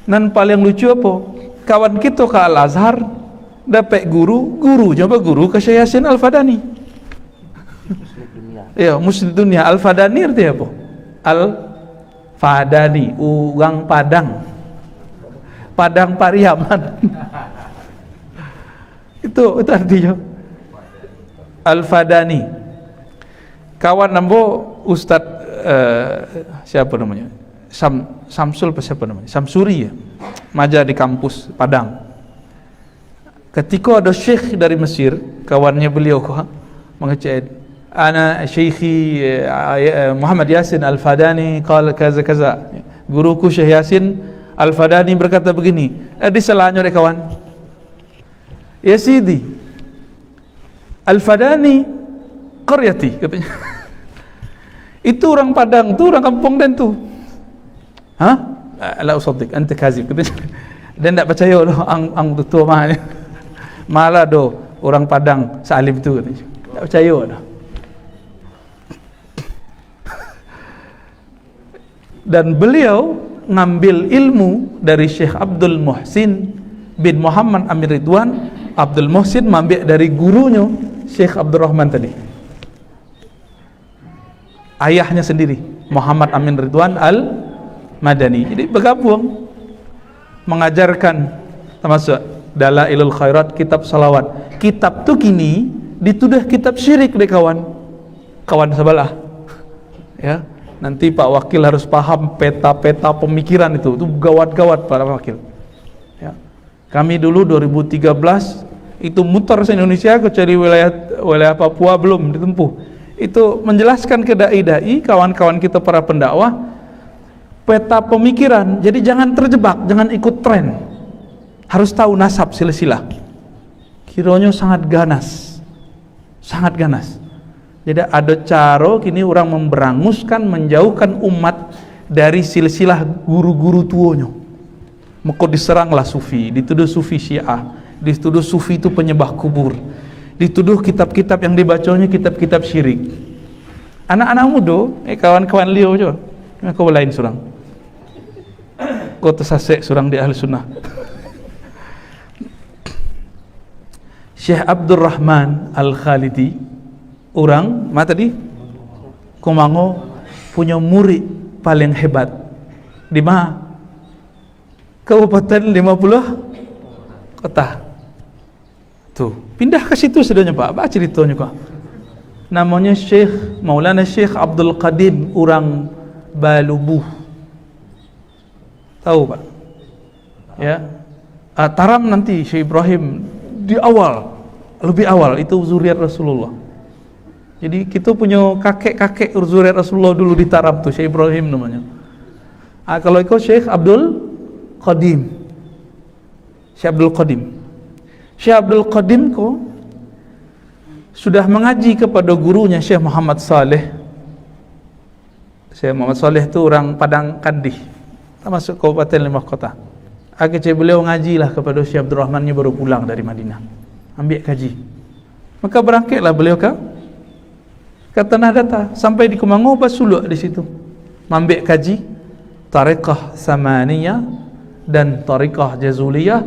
[SPEAKER 1] Dan paling lucu apa? Kawan kita ke Al-Azhar dapat guru coba guru ke Syekh Yasin Al-Fadani. Ya, Muslim dunia. Al-Fadani artinya apa? Al-Fadani, uang Padang, Padang Pariaman. itu artinya Al-Fadani. Kawan nambo Ustadz siapa namanya? Samsul siapa namanya? Samsuri ya. Maja di kampus Padang. Ketika ada syekh dari Mesir, kawannya beliau mengecek, ana syekhi Muhammad Yasin Al-Fadani qala kaza kaza. Guruku Syekh Yasin Al-Fadani berkata begini. Disalahnya oleh kawan. Ya Sidi, Al-Fadani qaryati katanya. Itu orang Padang tuh, orang kampung dan tuh. La usaddiq anta kazib katanya. Dan tidak percaya loh ang tua mahnya. Malah do orang Padang salim tu katanya. Tak percaya dah. Dan beliau ngambil ilmu dari Syekh Abdul Muhsin bin Muhammad Amin Ridwan. Abdul Muhsin ngambil dari gurunya Syekh Abdul Rahman tadi. Ayahnya sendiri Muhammad Amin Ridwan Al-Madani. Jadi bergabung mengajarkan, termasuk Dalailul Khairat, kitab salawat. Kitab tu kini dituduh kitab syirik deh kawan sebelah. Ya, nanti Pak Wakil harus paham peta-peta pemikiran itu gawat-gawat Pak Wakil. Ya. Kami dulu 2013 itu muter se-Indonesia kecuali wilayah Papua belum ditempuh. Itu menjelaskan ke dai-dai, kawan-kawan kita para pendakwah, peta pemikiran. Jadi jangan terjebak, jangan ikut tren. Harus tahu nasab silsilah. Kiranya sangat ganas. Sangat ganas. Jadi ada cara kini orang memberanguskan, menjauhkan umat dari silsilah guru-guru tuanya. Maka diseranglah sufi, dituduh sufi Syiah, dituduh sufi itu penyembah kubur, dituduh kitab-kitab yang dibacanya kitab-kitab syirik. Anak-anak muda, kawan-kawan liau je, kau lain surang. Kau tersasek surang di ahli sunnah. Syekh Abdul Rahman Al-Khalidi, orang mana tadi? Kumango, punya murid paling hebat. Di mana? Kabupaten 50 kota. Tuh, pindah ke situ sedanya Pak. Apa ceritanya kok? Namanya Syekh Maulana Syekh Abdul Qadim, orang Balubuh. Tahu Pak? Ya. Taram nanti Syekh Ibrahim di awal, lebih awal itu zuriat Rasulullah. Jadi kita punya kakek-kakek zuriat Rasulullah dulu di Taram tuh, Syekh Ibrahim namanya. Kalau itu Syekh Abdul Qadim. Syekh Abdul Qadim. Syekh Abdul Qadim ko sudah mengaji kepada gurunya Syekh Muhammad Saleh. Syekh Muhammad Saleh itu orang Padang Kandih, termasuk Kabupaten 5 kota. Akhirnya beliau ngajilah kepada Syekh Abdul Rahman, baru pulang dari Madinah, ambil kaji. Maka berangkatlah beliau ke Tanah Datar, sampai di Kumango Basuluk di situ, ambil kaji Tariqah Samaniyah dan Tariqah Jazuliyah,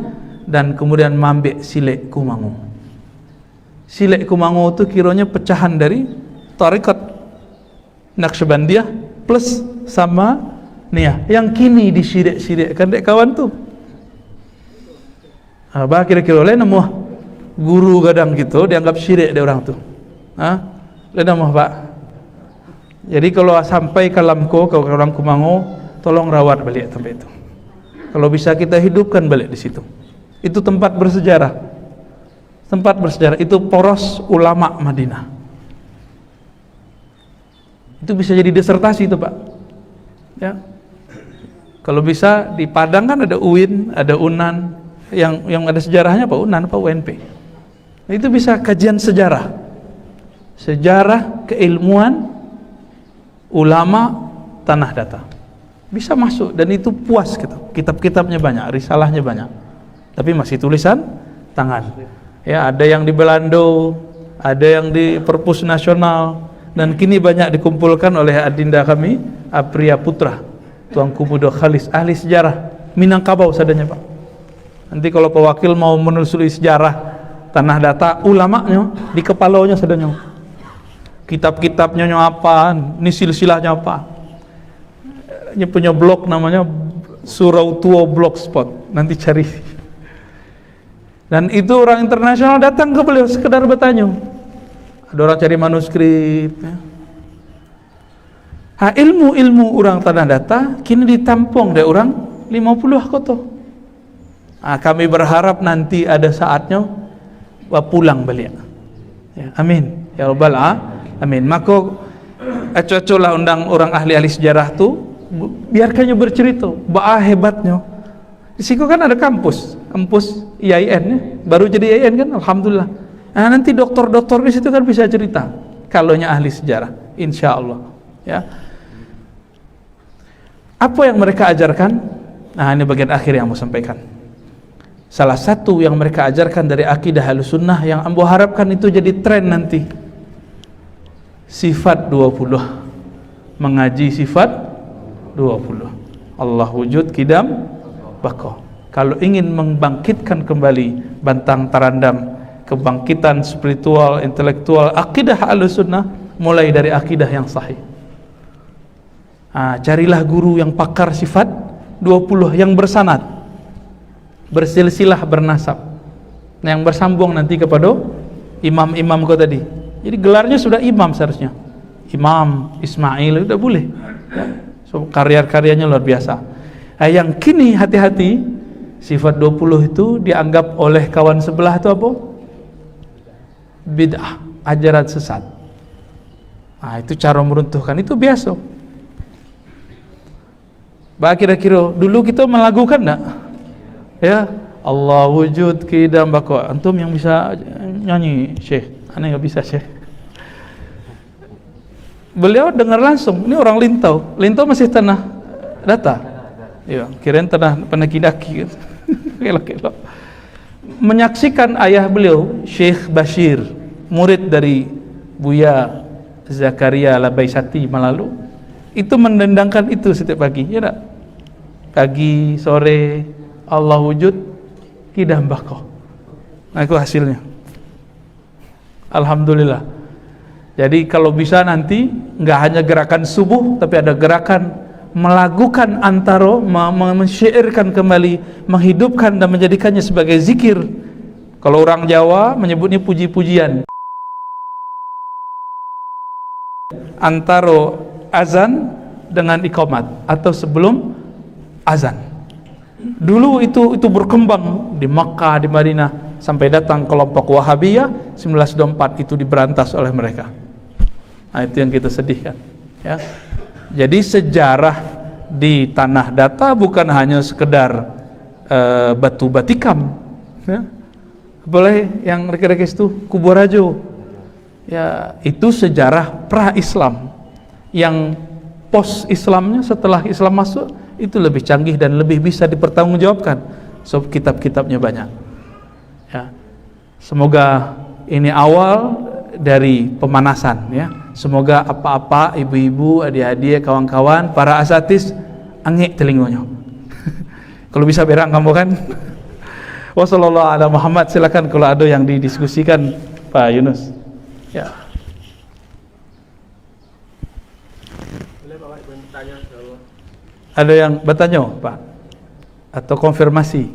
[SPEAKER 1] dan kemudian mambek Silek Kumango. Silek Kumango itu kiranya pecahan dari Tariqat Naqsyabandiyah plus sama Niyah yang kini disyirik-syirikkan dek kawan tu. Bah kira-kira lain nama guru kadang gitu dianggap syirik dek orang tu. Lain nama Pak. Jadi kalau sampai kalamko ke orang Kumango, tolong rawat balik tempat itu. Kalau bisa kita hidupkan balik di situ. Itu tempat bersejarah. Tempat bersejarah itu poros ulama Madinah. Itu bisa jadi disertasi itu Pak. Ya. Kalau bisa di Padang kan ada UIN, ada UNAN, yang ada sejarahnya apa UNAN apa UNP. Itu bisa kajian sejarah. Sejarah keilmuan ulama Tanah Datar. Bisa masuk dan itu puas gitu. Kitab-kitabnya banyak, risalahnya banyak. Tapi masih tulisan tangan. Ya, ada yang di Belando, ada yang di Perpus Nasional, dan kini banyak dikumpulkan oleh adinda kami, Apria Putra, Tuanku Muda Khalis, ahli sejarah Minangkabau sadanya Pak. Nanti kalau Pak Wakil mau menelusuri sejarah Tanah Datar, ulamanya di kepalanya sadanya. Kitab-kitabnya apa, ini silsilahnya apa. Ini punya blog namanya Surau Tua Blogspot, nanti cari. Dan itu orang internasional datang ke beliau sekedar bertanya. Ada orang cari manuskrip ya. Ilmu-ilmu orang Tanah Datar kini ditampung dari orang 50 kota. Kami berharap nanti ada saatnya pulang balik ya, amin ya rabbal amin. Maka cocoklah undang orang ahli-ahli sejarah tu, biarkannya bercerita bah hebatnya. Di situ kan ada kampus IAIN ya. Baru jadi IAIN kan, alhamdulillah. Nanti doktor-doktor di situ kan bisa cerita kalaunya ahli sejarah, insya Allah ya. Apa yang mereka ajarkan? Ini bagian akhir yang mau sampaikan. Salah satu yang mereka ajarkan dari akidah Ahlussunnah yang ambo harapkan itu jadi tren nanti, sifat 20. Mengaji sifat 20. Allah wujud, qidam, baqa. Kalau ingin membangkitkan kembali bantang tarandam kebangkitan spiritual, intelektual, akidah Ahlussunnah, mulai dari akidah yang sahih. Carilah guru yang pakar sifat 20 yang bersanad, bersilsilah, bernasab, yang bersambung nanti kepada imam-imam kau tadi. Jadi gelarnya sudah imam seharusnya, Imam Ismail, udah boleh ya. So, karya-karyanya luar biasa. Yang kini hati-hati, sifat 20 itu dianggap oleh kawan sebelah itu apa? Bid'ah, ajaran sesat. Itu cara meruntuhkan, itu biasa. Kira-kira dulu kita melakukan enggak? Ya, Allah wujud, qidam, baqa. Antum yang bisa nyanyi, Syekh. Aneh enggak bisa, Syekh. Beliau dengar langsung, ini orang Lintau. Lintau masih tanah data. Iya, kirain tanah penaki-daki. Kelok-kelok. Menyaksikan ayah beliau, Syekh Bashir, murid dari Buya Zakaria Labaisati Malalu, itu mendendangkan itu setiap pagi, ya enggak? Pagi, sore, Allah wujud, qidam, baqa. Nah, itu hasilnya. Alhamdulillah. Jadi kalau bisa nanti nggak hanya gerakan subuh, tapi ada gerakan melakukan antara, mensyairkan kembali, menghidupkan dan menjadikannya sebagai zikir. Kalau orang Jawa menyebutnya puji-pujian. Antara azan dengan iqamat atau sebelum azan. Dulu itu berkembang di Makkah, di Madinah, sampai datang kelompok Wahabiyah 1924, itu diberantas oleh mereka. Nah, itu yang kita sedihkan ya. Jadi sejarah di tanah data bukan hanya sekedar batu batikam ya. Boleh yang rekes-rekes itu Kubur Rajo ya, itu sejarah pra-Islam. Yang post-Islamnya, setelah Islam masuk, itu lebih canggih dan lebih bisa dipertanggungjawabkan. So, kitab-kitabnya banyak ya. Semoga ini awal dari pemanasan ya. Semoga apa-apa ibu-ibu, adik-adik, kawan-kawan, para asatis angik telinganya. Kalau bisa berang kamu kan. Wassallallahu ala Muhammad. Silakan kalau ada yang didiskusikan Pak Yunus. Ya.
[SPEAKER 3] Boleh Bapak bertanya kalau
[SPEAKER 1] Ada yang bertanya, Pak? Atau konfirmasi?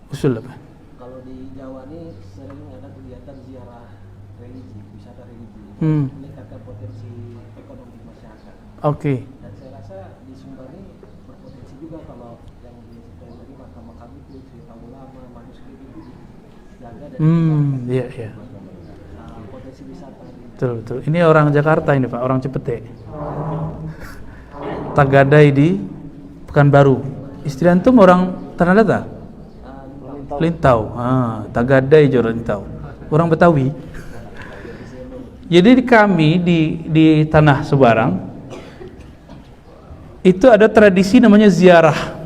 [SPEAKER 1] Usul apa?
[SPEAKER 3] kalau di Jawa ini sering ada kegiatan ziarah religi, wisata religi, meningkatkan potensi ekonomi masyarakat.
[SPEAKER 1] Oke.
[SPEAKER 3] Dan saya rasa di Sumbar ini berpotensi juga kalau yang disebutkan tadi makam-makam itu, cerita ulama, manuskrip itu dijaga dan
[SPEAKER 1] Iya.
[SPEAKER 3] potensi wisata.
[SPEAKER 1] Betul. Ini orang Jakarta ini, Pak, orang Cipete. Tagadai di Pekanbaru. Istri antum orang Tanah Data? Lintau. Tagadai je orang Lintau. Orang Betawi. Jadi kami di Tanah Sebarang itu ada tradisi namanya ziarah.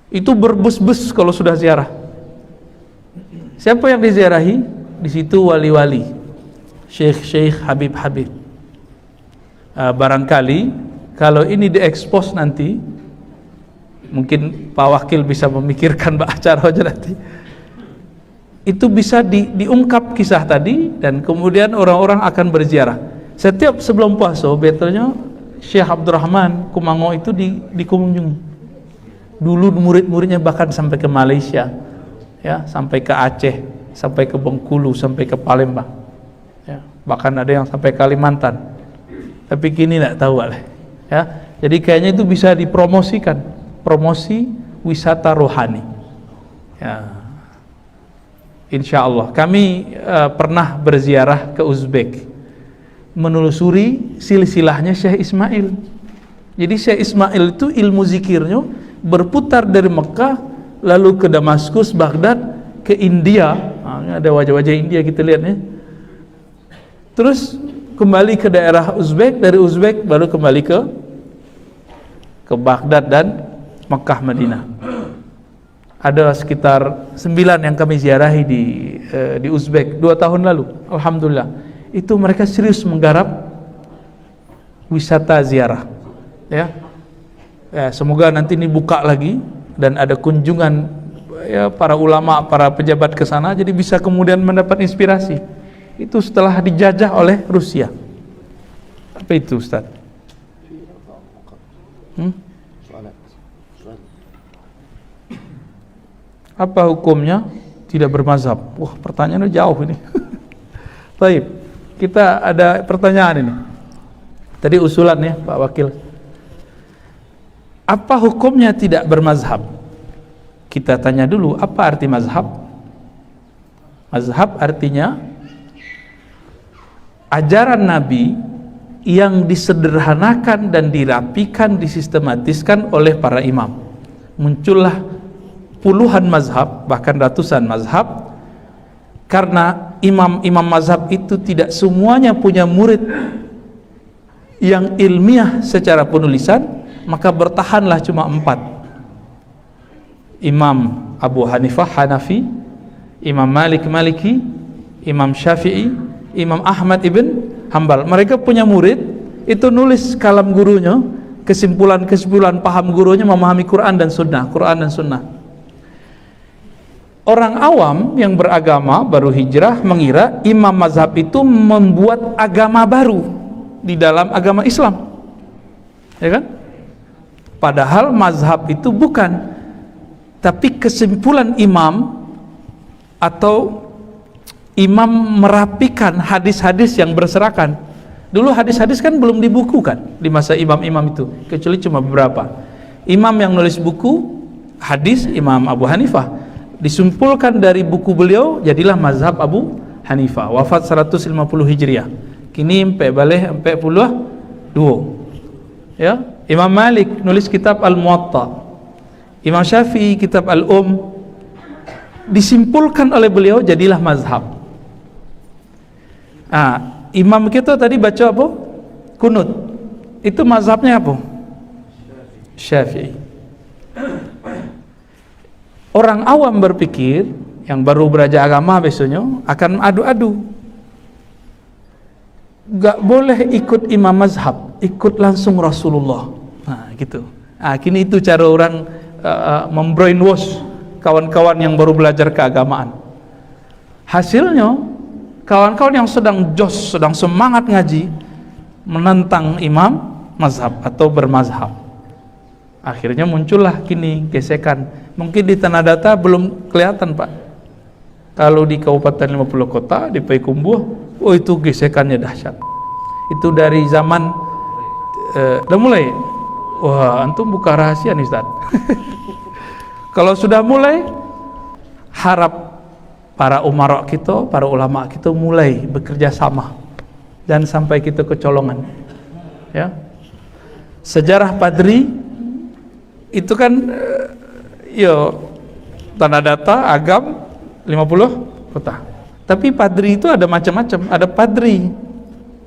[SPEAKER 1] Itu berbus-bus kalau sudah ziarah. Siapa yang diziarahi? Di situ wali-wali, syekh-syekh, habib-habib. Barangkali kalau ini diekspos nanti, mungkin Pak Wakil bisa memikirkan acara aja nanti. Itu bisa diungkap kisah tadi, dan kemudian orang-orang akan berziarah. Setiap sebelum puasa, betulnya Syekh Abdurrahman Kumango itu dikunjungi. Dulu murid-muridnya bahkan sampai ke Malaysia, ya, sampai ke Aceh, sampai ke Bengkulu, sampai ke Palembang, ya, bahkan ada yang sampai Kalimantan. Tapi kini tidak tahu lah, ya. Jadi kayaknya itu bisa dipromosikan, promosi wisata rohani, ya. Insya Allah. Kami pernah berziarah ke Uzbek, menelusuri silsilahnya Syekh Ismail. Jadi Syekh Ismail itu ilmu zikirnya berputar dari Mekah, lalu ke Damaskus, Baghdad, ke India. Ini ada wajah-wajah India kita lihat ya. Terus kembali ke daerah Uzbek, dari Uzbek baru kembali ke ke Baghdad dan Mekah, Madinah. Ada sekitar 9 yang kami ziarahi di Uzbek 2 tahun lalu. Alhamdulillah. Itu mereka serius menggarap wisata ziarah. Ya, semoga nanti ini buka lagi dan ada kunjungan ya para ulama, para pejabat ke sana, jadi bisa kemudian mendapat inspirasi. Itu setelah dijajah oleh Rusia. Apa itu, Ustaz? Apa hukumnya tidak bermazhab? Wah, pertanyaannya jauh ini. Baik, kita ada pertanyaan ini. Tadi usulan ya, Pak Wakil. Apa hukumnya tidak bermazhab? Kita tanya dulu, apa arti mazhab? Mazhab artinya ajaran Nabi yang disederhanakan dan dirapikan, disistematiskan oleh para imam. Muncullah puluhan mazhab, bahkan ratusan mazhab, karena imam-imam mazhab itu tidak semuanya punya murid yang ilmiah secara penulisan, maka bertahanlah cuma 4. Imam Abu Hanifah Hanafi, Imam Malik Maliki, Imam Syafi'i, Imam Ahmad ibn Hanbal. Mereka punya murid, itu nulis kalam gurunya, kesimpulan-kesimpulan paham gurunya, memahami Quran dan Sunnah. Orang awam yang beragama baru hijrah mengira imam mazhab itu membuat agama baru di dalam agama Islam, ya kan? Padahal mazhab itu bukan, tapi kesimpulan imam atau imam merapikan hadis-hadis yang berserakan. Dulu hadis-hadis kan belum dibukukan di masa imam-imam itu, kecuali cuma beberapa. Imam yang nulis buku hadis, Imam Abu Hanifah, disimpulkan dari buku beliau, jadilah mazhab Abu Hanifah. Wafat 150 Hijriah. Kini empe balik 42. Ya, Imam Malik nulis kitab Al-Muwatta. Imam Syafi'i kitab Al-Um. Disimpulkan oleh beliau, jadilah mazhab. Imam kita tadi baca apa? Kunut. Itu mazhabnya apa? Syafi'i. Orang awam berpikir, yang baru belajar agama besoknya akan adu-adu. Gak boleh ikut imam mazhab, ikut langsung Rasulullah. Nah, gitu. Kini itu cara orang membrainwash kawan-kawan yang baru belajar keagamaan. Hasilnya, kawan-kawan yang sedang jos, sedang semangat ngaji, menentang imam mazhab atau bermazhab. Akhirnya muncullah kini gesekan. Mungkin di Tanah Data belum kelihatan, Pak. Kalau di Kabupaten 50 Kota, di Payakumbuh, oh itu gesekannya dahsyat. Itu dari zaman udah mulai. Wah, antum buka rahasia nih, Ustaz. Kalau sudah mulai, harap para umarok kita, para ulama kita mulai bekerja sama dan sampai kita kecolongan. Ya. Sejarah Padri itu kan Tanah Data, Agam 50 Kota. Tapi Padri itu ada macam-macam. Ada Padri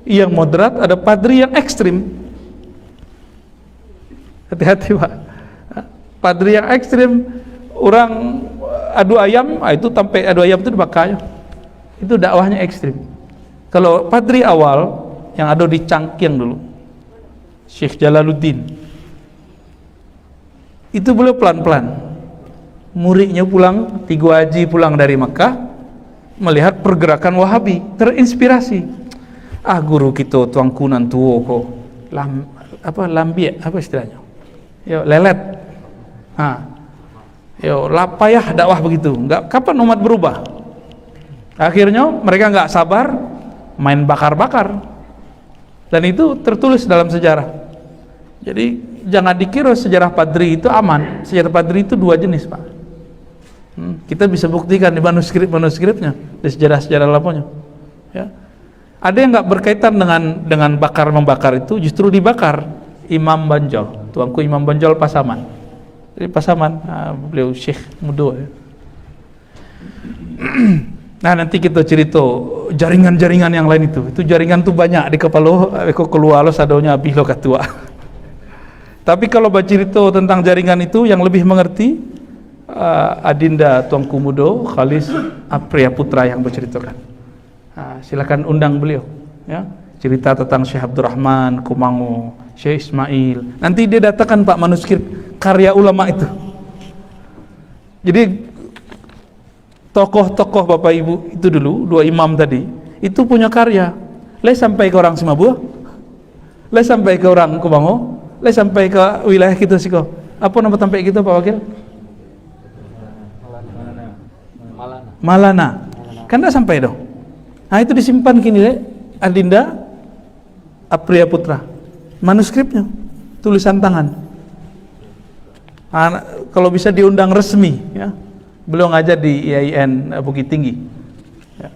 [SPEAKER 1] yang moderat, ada Padri yang ekstrim. Hati-hati, Pak. Padri yang ekstrim, orang adu ayam, itu sampai adu ayam itu dibakar. Itu dakwahnya ekstrim. Kalau Padri awal yang ada di Cangkeng dulu, Syekh Jalaluddin, itu beliau pelan-pelan. Muridnya pulang, 3 haji pulang dari Mekah, melihat pergerakan Wahabi, terinspirasi. Guru kita tuang kunan tuo kok lambiak, apa istilahnya? Lelet. Lapayah dakwah begitu. Enggak, kapan umat berubah? Akhirnya mereka enggak sabar, main bakar-bakar. Dan itu tertulis dalam sejarah. Jadi jangan dikira sejarah Padri itu aman. Sejarah Padri itu 2 jenis, Pak. Kita bisa buktikan di manuskrip-manuskripnya, di sejarah-sejarah lainnya. Ya. Ada yang nggak berkaitan dengan bakar-membakar itu, justru dibakar. Imam Banjol, tuanku Imam Banjol Pasaman. Jadi Pasaman, beliau Syekh Mudo. Ya. Nah, nanti kita cerita jaringan-jaringan yang lain itu. Itu jaringan tuh banyak di kepala, keluar lo sadonya abih lo katua. Tapi kalau bercerita tentang jaringan itu yang lebih mengerti Adinda Tuanku Mudo Khalis Apriya Putra yang berceritakan. Silakan undang beliau ya, cerita tentang Syekh Abdurrahman Kumango, Syekh Ismail. Nanti dia datangkan Pak manuskrip karya ulama itu. Jadi tokoh-tokoh Bapak Ibu itu dulu, dua imam tadi, itu punya karya. Le sampai ke orang Simabua, le sampai ke orang Kumango, le sampai ke wilayah kita siko. Apa nama sampai kita Pak Wakil? Malana. Kan dah sampai dong. Nah itu disimpan kini le, Adinda Apriya Putra. Manuskripnya, tulisan tangan. Kalau bisa diundang resmi ya. Beliau ngajar di IAIN Bukit Tinggi ya.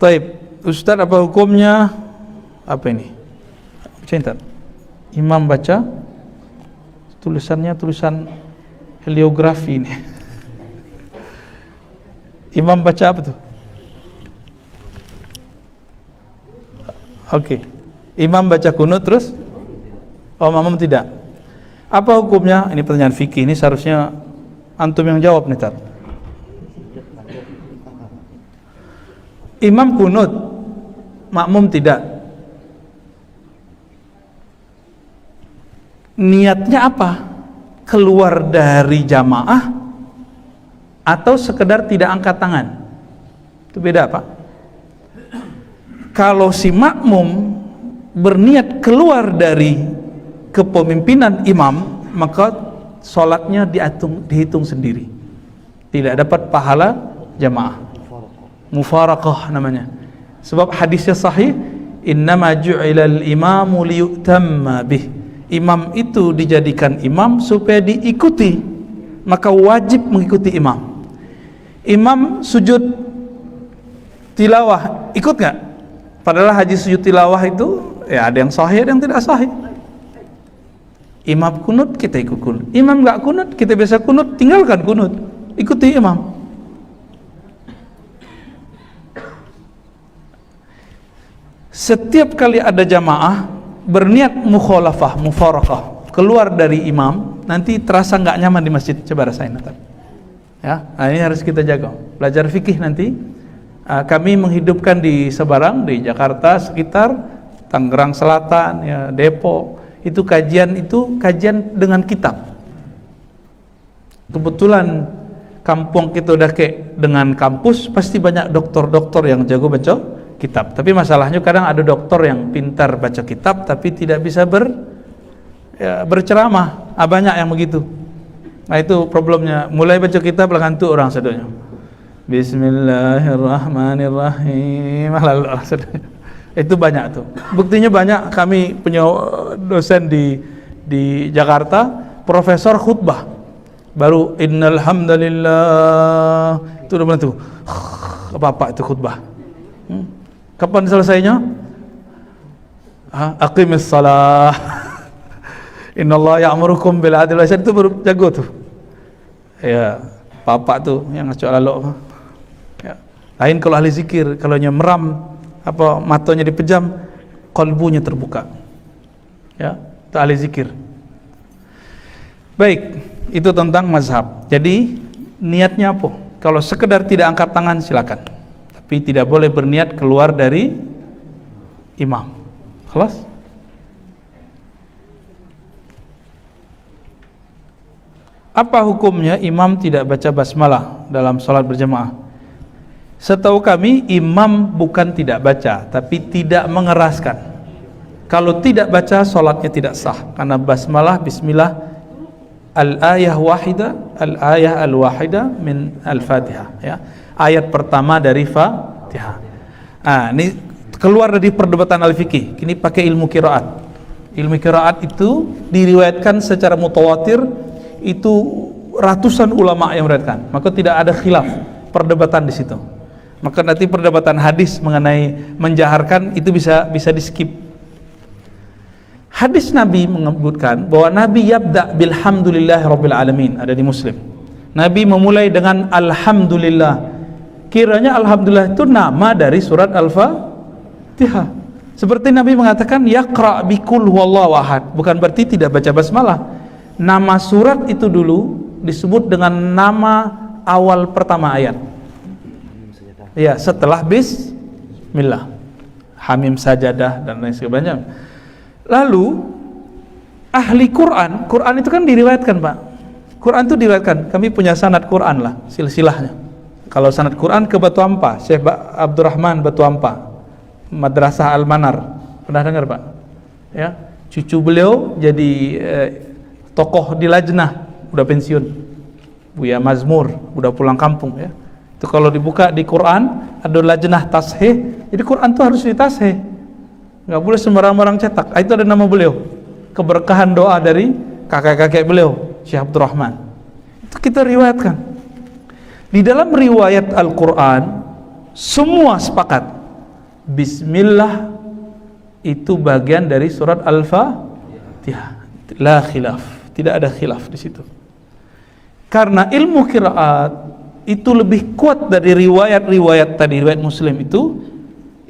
[SPEAKER 1] Taib, Ustaz apa hukumnya apa ini? Cinta imam baca tulisannya tulisan heliografi ini. Imam baca apa tuh? Oke. Imam baca kunut terus? Oh, makmum tidak. Apa hukumnya? Ini pertanyaan fikih, ini seharusnya antum yang jawab nih, Tar. Imam kunut, makmum tidak. Niatnya apa? Keluar dari jamaah atau sekedar tidak angkat tangan? Itu beda, Pak. Kalau si makmum berniat keluar dari kepemimpinan imam, maka sholatnya dihitung sendiri, tidak dapat pahala jamaah. Mufaraqah namanya. Sebab hadisnya sahih, innama ju'ilal imamu liyutamma bih. Imam itu dijadikan imam supaya diikuti, maka wajib mengikuti imam. Imam sujud tilawah, ikut nggak? Padahal haji sujud tilawah itu ya ada yang sahih, ada yang tidak sahih. Imam kunut, kita ikut kunut. Imam nggak kunut, kita biasa kunut, tinggalkan kunut, ikuti imam. Setiap kali ada jamaah berniat mukhalafah, mufaraqah, keluar dari imam, nanti terasa nggak nyaman di masjid. Coba rasain nanti. Ya, nah ini harus kita jaga. Belajar fikih nanti. Kami menghidupkan di Sebarang, di Jakarta sekitar, Tangerang Selatan, ya, Depok. Itu kajian dengan kitab. Kebetulan kampung kita udah kayak dengan kampus, pasti banyak doktor-doktor yang jago baca kitab. Tapi masalahnya kadang ada doktor yang pintar baca kitab tapi tidak bisa berceramah. Banyak yang begitu. Nah itu problemnya. Mulai baca kitab lah ngantuk orang sedunia. Bismillahirrahmanirrahim. Lalu orang sedunia. Itu banyak tuh. Buktinya banyak. Kami punya dosen di Jakarta, profesor khutbah. Baru innal hamdalillah. Itu udah benar tuh. Apa itu khutbah? Kapan selesainya? Aqimis shalah. Innallaha ya'murukum bil adli wal ihsan. Itu baru jago tuh. Ya, bapak tuh yang ngacok lalok. Ya. Lain kalau ahli zikir, kalau meram apa matanya dipejam, kalbunya terbuka. Ya, itu ahli zikir. Baik, itu tentang mazhab. Jadi niatnya apa? Kalau sekedar tidak angkat tangan silakan. Tapi tidak boleh berniat keluar dari imam. Kelas? Apa hukumnya imam tidak baca basmalah dalam salat berjamaah? Setahu kami imam bukan tidak baca, tapi tidak mengeraskan. Kalau tidak baca salatnya tidak sah, karena basmalah bismillah al-ayah wahida, al-ayah al-wahida min al-Fatihah, ya. Ayat pertama dari Fatihah. Ini keluar dari perdebatan al-fiqih. Kini pakai ilmu qiraat. Ilmu qiraat itu diriwayatkan secara mutawatir, itu ratusan ulama yang meriwayatkan. Maka tidak ada khilaf, perdebatan di situ. Maka nanti perdebatan hadis mengenai menjaharkan itu bisa di-skip. Hadis Nabi menyebutkan bahwa Nabi yabda bilhamdulillahirabbil alamin, ada di Muslim. Nabi memulai dengan alhamdulillah. Kiranya alhamdulillah itu nama dari surat Al-Fatihah. Seperti Nabi mengatakan yaqra bikul huwallahu ahad, bukan berarti tidak baca basmalah. Nama surat itu dulu disebut dengan nama awal pertama ayat. Ya, setelah bismillah. Hamim sajadah dan lain sebagainya. Lalu ahli Quran, Quran itu kan diriwayatkan, Pak. Quran itu diriwayatkan. Kami punya sanad Quran lah, silsilahnya. Kalau sanad Quran ke Batu Ampa, Syekh Abdurrahman Batu Ampa, Madrasah Al-Manar. Pernah dengar, Pak? Ya, cucu beliau jadi tokoh di Lajnah, udah pensiun. Buya Mazmur, udah pulang kampung ya. Itu kalau dibuka di Quran ada Lajnah Tashih. Jadi Quran itu harus ditashih. Enggak boleh sembarang-barang cetak. Itu ada nama beliau. Keberkahan doa dari kakek-kakek beliau, Syekh Abdurrahman. Itu kita riwayatkan. Di dalam riwayat Al-Quran semua sepakat Bismillah itu bagian dari surat Al-Fatihah. La khilaf, tidak ada khilaf di situ. Karena ilmu qiraat itu lebih kuat dari riwayat-riwayat tadi, riwayat Muslim itu.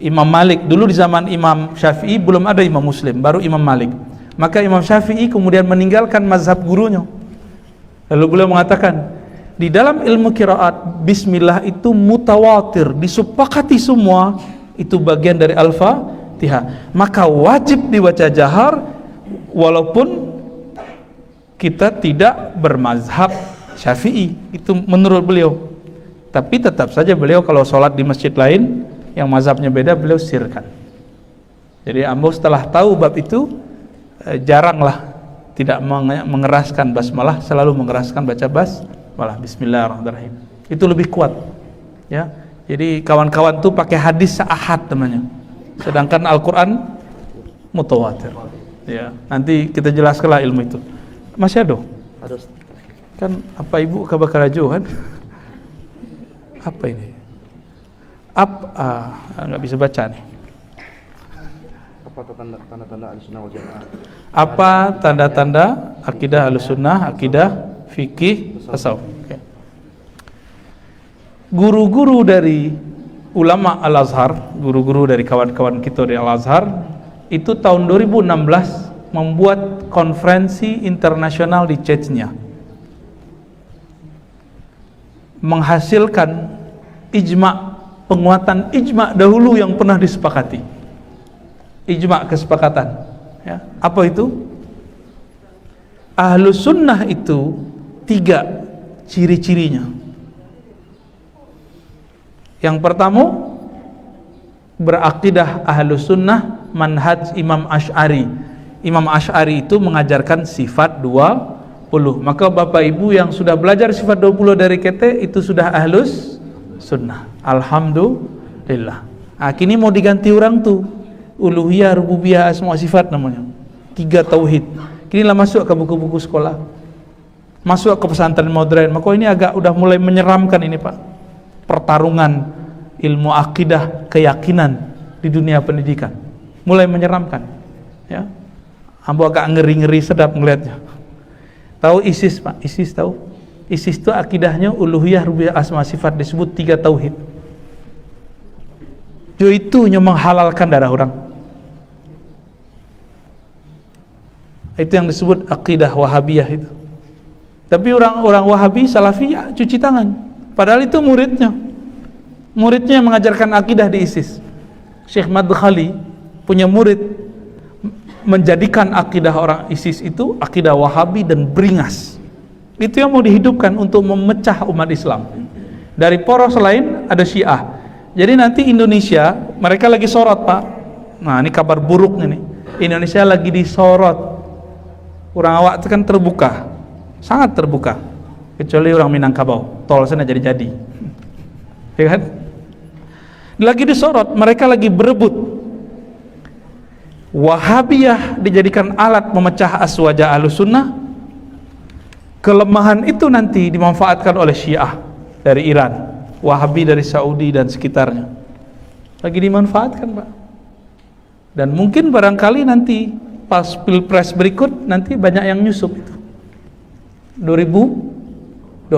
[SPEAKER 1] Imam Malik dulu di zaman Imam Syafi'i belum ada Imam Muslim, baru Imam Malik. Maka Imam Syafi'i kemudian meninggalkan mazhab gurunya. Lalu beliau mengatakan, di dalam ilmu qiraat bismillah itu mutawatir, disepakati semua itu bagian dari Al-Fatihah. Maka wajib dibaca jahar walaupun kita tidak bermazhab Syafi'i, itu menurut beliau. Tapi tetap saja beliau kalau sholat di masjid lain yang mazhabnya beda, beliau sirkan. Jadi ambo setelah tahu bab itu jaranglah tidak mengeraskan basmalah, selalu mengeraskan baca basmalah, bismillahirrahmanirrahim. Itu lebih kuat ya. Jadi kawan-kawan tuh pakai hadis ahad namanya, sedangkan Al-Quran mutawatir ya. Nanti kita jelaskanlah ilmu itu. Masih ada kan apa ibu kabar rajo kan apa ini nggak bisa baca nih.
[SPEAKER 2] Apa tanda-tanda Ahlussunnah wal Jamaah?
[SPEAKER 1] Apa tanda-tanda akidah Ahlussunnah, akidah fikih, tasawuf? Okay. Guru-guru dari ulama Al-Azhar, guru-guru dari kawan-kawan kita di Al-Azhar itu tahun 2016 membuat konferensi internasional di Chechnya, menghasilkan ijma', penguatan ijma' dahulu yang pernah disepakati. Ijma' kesepakatan ya. Apa itu? Ahlus sunnah itu 3 ciri-cirinya. Yang pertama, berakidah ahlus sunnah manhaj Imam Asy'ari. Imam Asy'ari itu mengajarkan sifat 20. Maka bapak ibu yang sudah belajar sifat 20 dari kita itu sudah ahlus sunnah. Alhamdulillah. Kini mau diganti orang tuh, uluhiyah, rububiyah, asma sifat namanya. 3 tauhid. Kini lah masuk ke buku-buku sekolah, masuk ke pesantren modern. Maka ini agak udah mulai menyeramkan ini Pak. Pertarungan ilmu akidah, keyakinan di dunia pendidikan mulai menyeramkan. Ya, ambo agak ngeri-ngeri sedap ngelihatnya. Tahu ISIS Pak? ISIS tahu? ISIS itu akidahnya uluhiyah, rububiyah, asma sifat, disebut 3 tauhid. Itu yang menghalalkan darah orang. Itu yang disebut akidah Wahabiyah itu. Tapi orang-orang Wahabi, Salafi ya, cuci tangan. Padahal itu muridnya yang mengajarkan akidah di ISIS. Syekh Madkhali punya murid menjadikan akidah orang ISIS itu akidah Wahabi dan beringas. Itu yang mau dihidupkan untuk memecah umat Islam. Dari poros lain ada Syiah. Jadi nanti Indonesia, mereka lagi sorot Pak. Nah ini kabar buruknya nih, Indonesia lagi disorot. Orang awak itu kan terbuka, sangat terbuka, kecuali orang Minangkabau, tol sana jadi-jadi ya kan? Lagi disorot, mereka lagi berebut. Wahabiyah dijadikan alat memecah aswaja Ahlussunnah. Kelemahan itu nanti dimanfaatkan oleh Syiah dari Iran, Wahabi dari Saudi dan sekitarnya. Lagi dimanfaatkan Pak. Dan mungkin barangkali nanti pas pilpres berikut nanti banyak yang nyusup itu 2024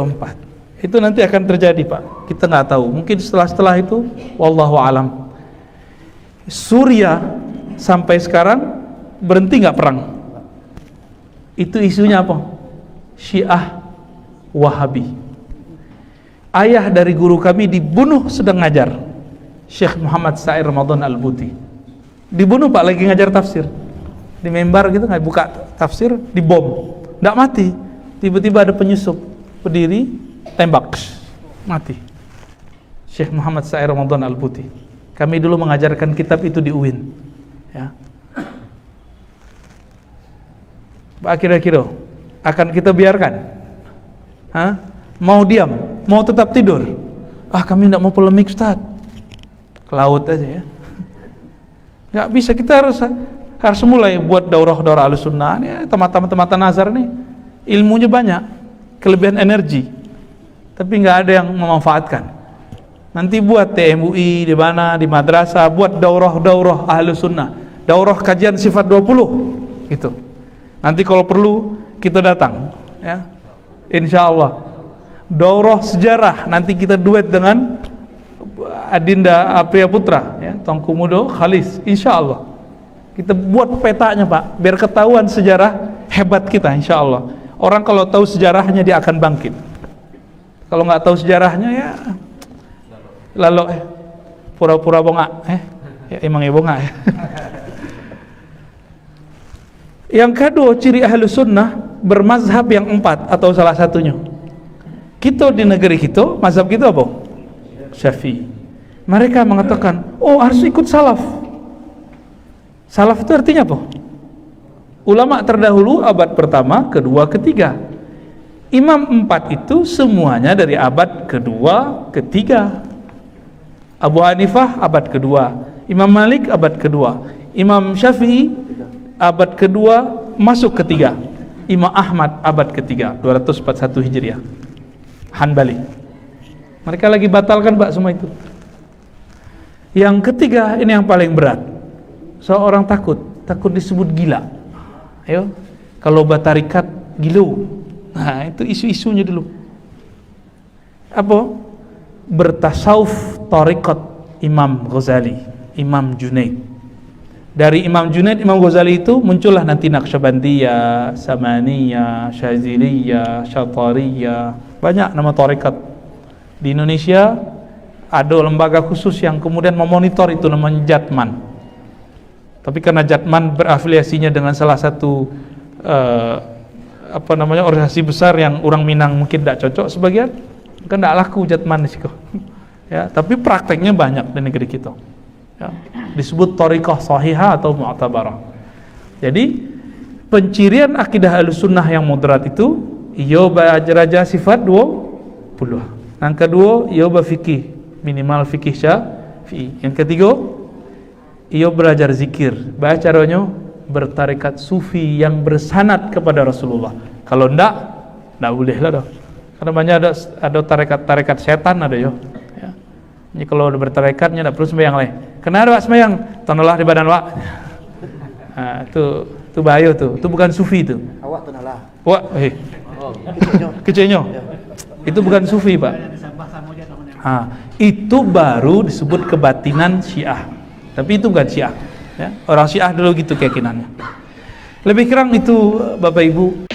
[SPEAKER 1] itu nanti akan terjadi Pak, kita nggak tahu, mungkin setelah itu wallahu alam. Suriah sampai sekarang berhenti nggak perang? Itu isunya apa? Syiah Wahabi. Ayah dari guru kami dibunuh sedang ngajar, Syekh Muhammad Sa'ir Ramadan Al-Buti. Dibunuh Pak, lagi ngajar tafsir di mimbar gitu, nggak buka tafsir, dibom, nggak mati. Tiba-tiba ada penyusup berdiri, tembak, mati. Syekh Muhammad Sa'ir Ramadan Al-Buti. Kami dulu mengajarkan kitab itu di UIN, ya. Pak, kira-kira akan kita biarkan? Hah? Mau diam? Mau tetap tidur? Kami tidak mau polemik, Ustaz. Ke laut aja ya. Nggak bisa, kita harus mulai buat daurah-daurah Ahlussunnah ya, teman-teman Nazar nih ilmunya banyak, kelebihan energi, tapi nggak ada yang memanfaatkan. Nanti buat TMUI di mana, di madrasah, buat daurah-daurah Ahlussunnah, daurah kajian sifat 20 gitu. Nanti kalau perlu kita datang ya, insya Allah. Daurah sejarah nanti kita duet dengan Adinda Apriya Putra ya, Tongku Mudo Khalis, insya Allah kita buat petanya Pak, biar ketahuan sejarah hebat kita, insya Allah. Orang kalau tahu sejarahnya dia akan bangkit. Kalau nggak tahu sejarahnya ya lalu pura-pura bongak ya, emang ya bongak ya. Yang kedua, ciri Ahlus Sunnah bermazhab yang 4 atau salah satunya. Kita di negeri kita, mazhab kita apa? Syafi'i. Mereka mengatakan, harus ikut salaf. Salaf itu artinya apa? Ulama terdahulu abad pertama, kedua, ketiga. Imam 4 itu semuanya dari abad kedua, ketiga. Abu Hanifah abad kedua, Imam Malik abad kedua, Imam Syafi'i abad kedua masuk ketiga, Imam Ahmad abad ketiga 241 Hijriah, Hanbali. Mereka lagi batalkan Pak semua itu. Yang ketiga ini yang paling berat. Seorang takut disebut gila. Ayo, kalau batarikat gilu. Nah, itu isu-isunya dulu. Apa? Bertasawuf tariqat Imam Ghazali, Imam Junaid. Dari Imam Junaid, Imam Ghazali itu muncullah nanti Naqsyabandiyah, Samaniyah, Syaziliyah, Syatariyah, banyak nama tariqat. Di Indonesia ada lembaga khusus yang kemudian memonitor itu, namanya Jatman. Tapi karena Jatman berafiliasinya dengan salah satu organisasi besar yang orang Minang mungkin tidak cocok sebagian, kan tidak laku Jatman sih kok. Ya, tapi prakteknya banyak di negeri kita. Ya, disebut thariqah sahihah atau mu'tabarah. Jadi pencirian akidah Ahlussunnah yang moderat itu iyo belajar sifat 20. Yang kedua iyo berfikih, minimal fikih Syafi'i. Yang ketiga iyo belajar zikir, caranya bertarekat sufi yang bersanad kepada Rasulullah. Kalau enggak boleh lah dah. Karena banyak ada tarekat setan ada yo. Ya. Jadi kalau udah bertarekatnya tidak perlu sembahyang lagi. Kenapa sembahyang? Tanalah di badan wak. Nah, itu bahaya tuh. Itu bukan sufi itu.
[SPEAKER 3] Awak tanalah.
[SPEAKER 1] Wak, kecilnya. Itu bukan sufi Pak. Itu baru disebut kebatinan Syiah. Tapi itu bukan Syiah. Ya. Orang Syiah dulu gitu keyakinannya. Lebih kurang itu Bapak Ibu.